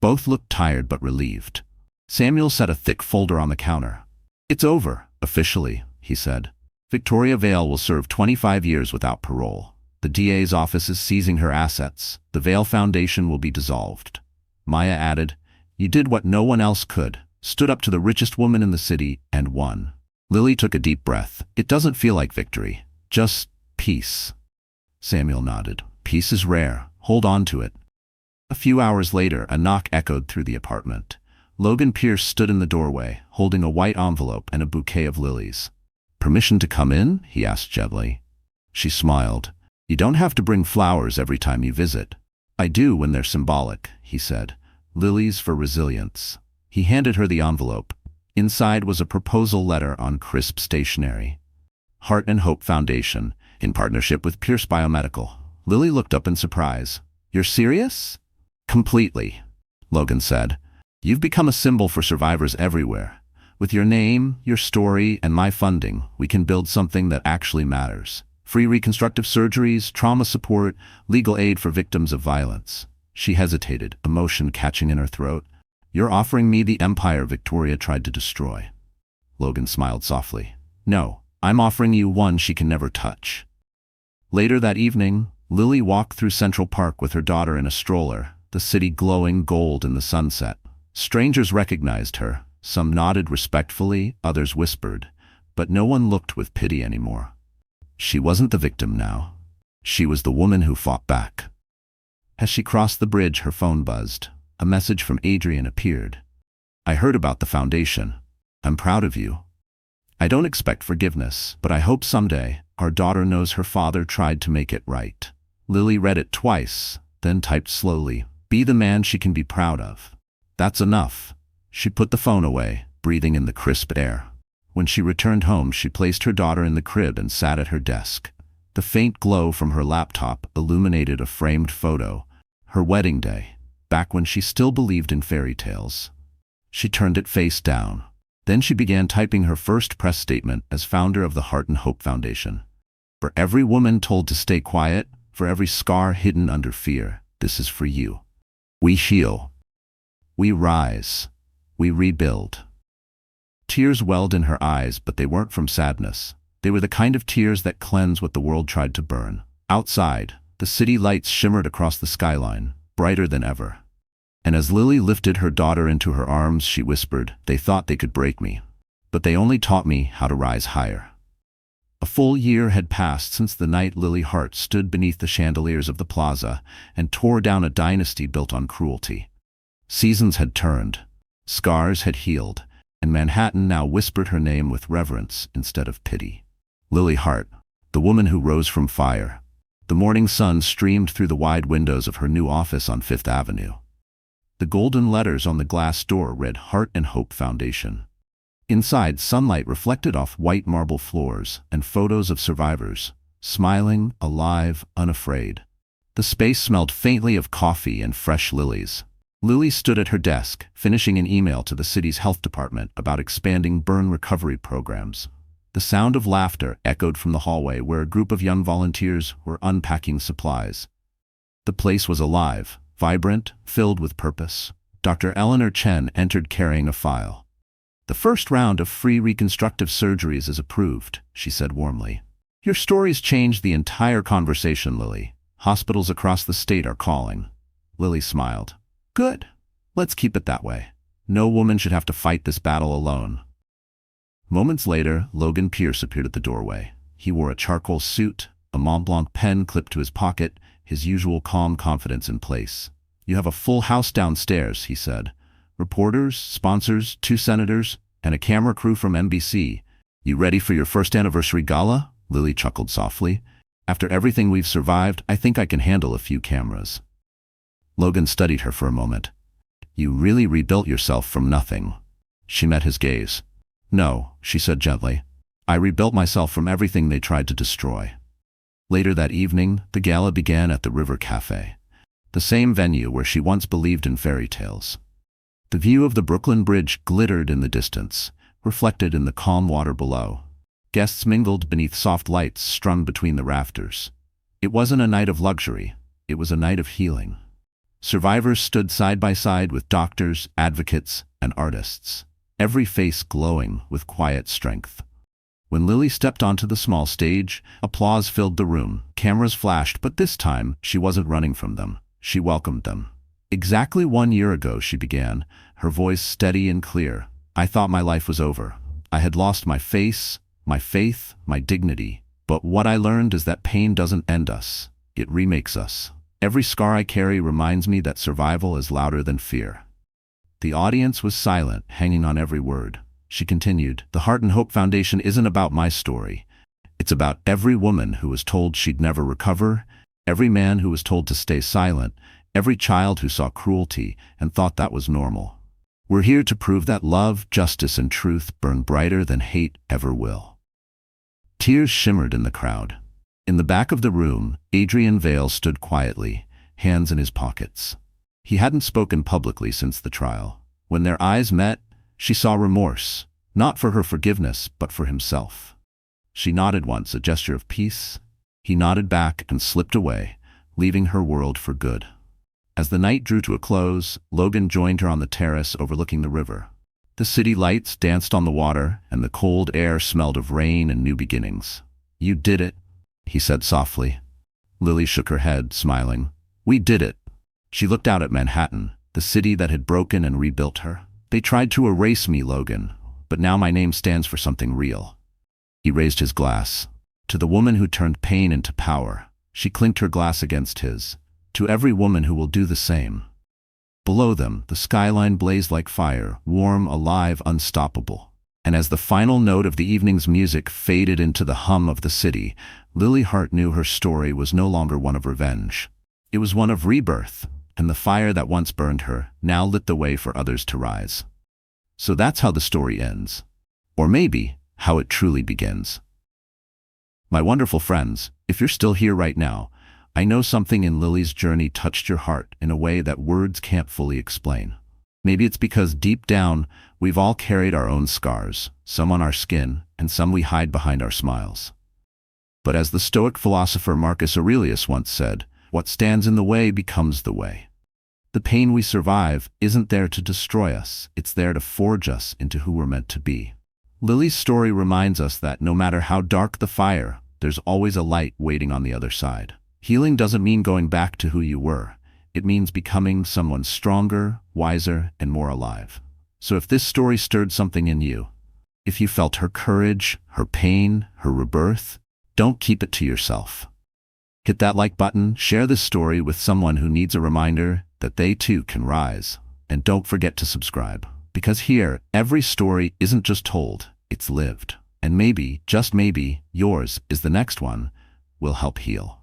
Both looked tired but relieved. Samuel set a thick folder on the counter. "It's over, officially," he said. "Victoria Vale will serve 25 years without parole. The DA's office is seizing her assets. The Vale Foundation will be dissolved." Maya added, "You did what no one else could. Stood up to the richest woman in the city and won." Lily took a deep breath. "It doesn't feel like victory. Just peace." Samuel nodded. "Peace is rare. Hold on to it." A few hours later, a knock echoed through the apartment. Logan Pierce stood in the doorway, holding a white envelope and a bouquet of lilies. "Permission to come in?" he asked gently. She smiled. "You don't have to bring flowers every time you visit." "I do when they're symbolic," he said. "Lilies for resilience." He handed her the envelope. Inside was a proposal letter on crisp stationery. Heart and Hope Foundation, in partnership with Pierce Biomedical. Lily looked up in surprise. "You're serious?" "Completely," Logan said. "You've become a symbol for survivors everywhere. With your name, your story, and my funding, we can build something that actually matters. Free reconstructive surgeries, trauma support, legal aid for victims of violence." She hesitated, emotion catching in her throat. "You're offering me the empire Victoria tried to destroy." Logan smiled softly. "No, I'm offering you one she can never touch." Later that evening, Lily walked through Central Park with her daughter in a stroller, the city glowing gold in the sunset. Strangers recognized her. Some nodded respectfully, others whispered, but no one looked with pity anymore. She wasn't the victim now. She was the woman who fought back. As she crossed the bridge, her phone buzzed. A message from Adrian appeared. "I heard about the foundation. I'm proud of you. I don't expect forgiveness, but I hope someday our daughter knows her father tried to make it right." Lily read it twice, then typed slowly, "Be the man she can be proud of." "That's enough." She put the phone away, breathing in the crisp air. When she returned home, she placed her daughter in the crib and sat at her desk. The faint glow from her laptop illuminated a framed photo, her wedding day, back when she still believed in fairy tales. She turned it face down. Then she began typing her first press statement as founder of the Heart and Hope Foundation. "For every woman told to stay quiet, for every scar hidden under fear, this is for you. We heal. We rise. We rebuild." Tears welled in her eyes, but they weren't from sadness. They were the kind of tears that cleanse what the world tried to burn. Outside, the city lights shimmered across the skyline, brighter than ever. And as Lily lifted her daughter into her arms, she whispered, "They thought they could break me, but they only taught me how to rise higher." A full year had passed since the night Lily Hart stood beneath the chandeliers of the plaza and tore down a dynasty built on cruelty. Seasons had turned, scars had healed, and Manhattan now whispered her name with reverence instead of pity. Lily Hart, the woman who rose from fire. The morning sun streamed through the wide windows of her new office on Fifth Avenue. The golden letters on the glass door read Heart and Hope Foundation. Inside, sunlight reflected off white marble floors and photos of survivors, smiling, alive, unafraid. The space smelled faintly of coffee and fresh lilies. Lily stood at her desk, finishing an email to the city's health department about expanding burn recovery programs. The sound of laughter echoed from the hallway where a group of young volunteers were unpacking supplies. The place was alive, vibrant, filled with purpose. Dr. Eleanor Chen entered carrying a file. "The first round of free reconstructive surgeries is approved," she said warmly. "Your stories changed the entire conversation, Lily. Hospitals across the state are calling." Lily smiled. "Good. Let's keep it that way. No woman should have to fight this battle alone." Moments later, Logan Pierce appeared at the doorway. He wore a charcoal suit, a Mont Blanc pen clipped to his pocket, his usual calm confidence in place. "You have a full house downstairs," he said. "Reporters, sponsors, 2 senators, and a camera crew from NBC. You ready for your first anniversary gala?" Lily chuckled softly. "After everything we've survived, I think I can handle a few cameras." Logan studied her for a moment. "You really rebuilt yourself from nothing." She met his gaze. "No," she said gently. "I rebuilt myself from everything they tried to destroy." Later that evening, the gala began at the River Cafe, the same venue where she once believed in fairy tales. The view of the Brooklyn Bridge glittered in the distance, reflected in the calm water below. Guests mingled beneath soft lights strung between the rafters. It wasn't a night of luxury, it was a night of healing. Survivors stood side by side with doctors, advocates, and artists, every face glowing with quiet strength. When Lily stepped onto the small stage, applause filled the room. Cameras flashed, but this time she wasn't running from them. She welcomed them. "Exactly 1 year ago," she began, her voice steady and clear. "I thought my life was over. I had lost my face, my faith, my dignity. But what I learned is that pain doesn't end us. It remakes us. Every scar I carry reminds me that survival is louder than fear." The audience was silent, hanging on every word. She continued, "The Heart and Hope Foundation isn't about my story. It's about every woman who was told she'd never recover, every man who was told to stay silent, every child who saw cruelty and thought that was normal. We're here to prove that love, justice, and truth burn brighter than hate ever will." Tears shimmered in the crowd. In the back of the room, Adrian Vale stood quietly, hands in his pockets. He hadn't spoken publicly since the trial. When their eyes met, she saw remorse, not for her forgiveness, but for himself. She nodded once, a gesture of peace. He nodded back and slipped away, leaving her world for good. As the night drew to a close, Logan joined her on the terrace overlooking the river. The city lights danced on the water, and the cold air smelled of rain and new beginnings. "You did it," he said softly. Lily shook her head, smiling. "We did it." She looked out at Manhattan, the city that had broken and rebuilt her. "They tried to erase me, Logan, but now my name stands for something real." He raised his glass. "To the woman who turned pain into power." She clinked her glass against his. "To every woman who will do the same." Below them, the skyline blazed like fire, warm, alive, unstoppable. And as the final note of the evening's music faded into the hum of the city, Lily Hart knew her story was no longer one of revenge. It was one of rebirth, and the fire that once burned her now lit the way for others to rise. So that's how the story ends. Or maybe, how it truly begins. My wonderful friends, if you're still here right now, I know something in Lily's journey touched your heart in a way that words can't fully explain. Maybe it's because deep down, we've all carried our own scars, some on our skin, and some we hide behind our smiles. But as the Stoic philosopher Marcus Aurelius once said, what stands in the way becomes the way. The pain we survive isn't there to destroy us, it's there to forge us into who we're meant to be. Lily's story reminds us that no matter how dark the fire, there's always a light waiting on the other side. Healing doesn't mean going back to who you were. It means becoming someone stronger, wiser, and more alive. So if this story stirred something in you, if you felt her courage, her pain, her rebirth, don't keep it to yourself. Hit that like button, share this story with someone who needs a reminder that they too can rise. And don't forget to subscribe. Because here, every story isn't just told, it's lived. And maybe, just maybe, yours is the next one will help heal.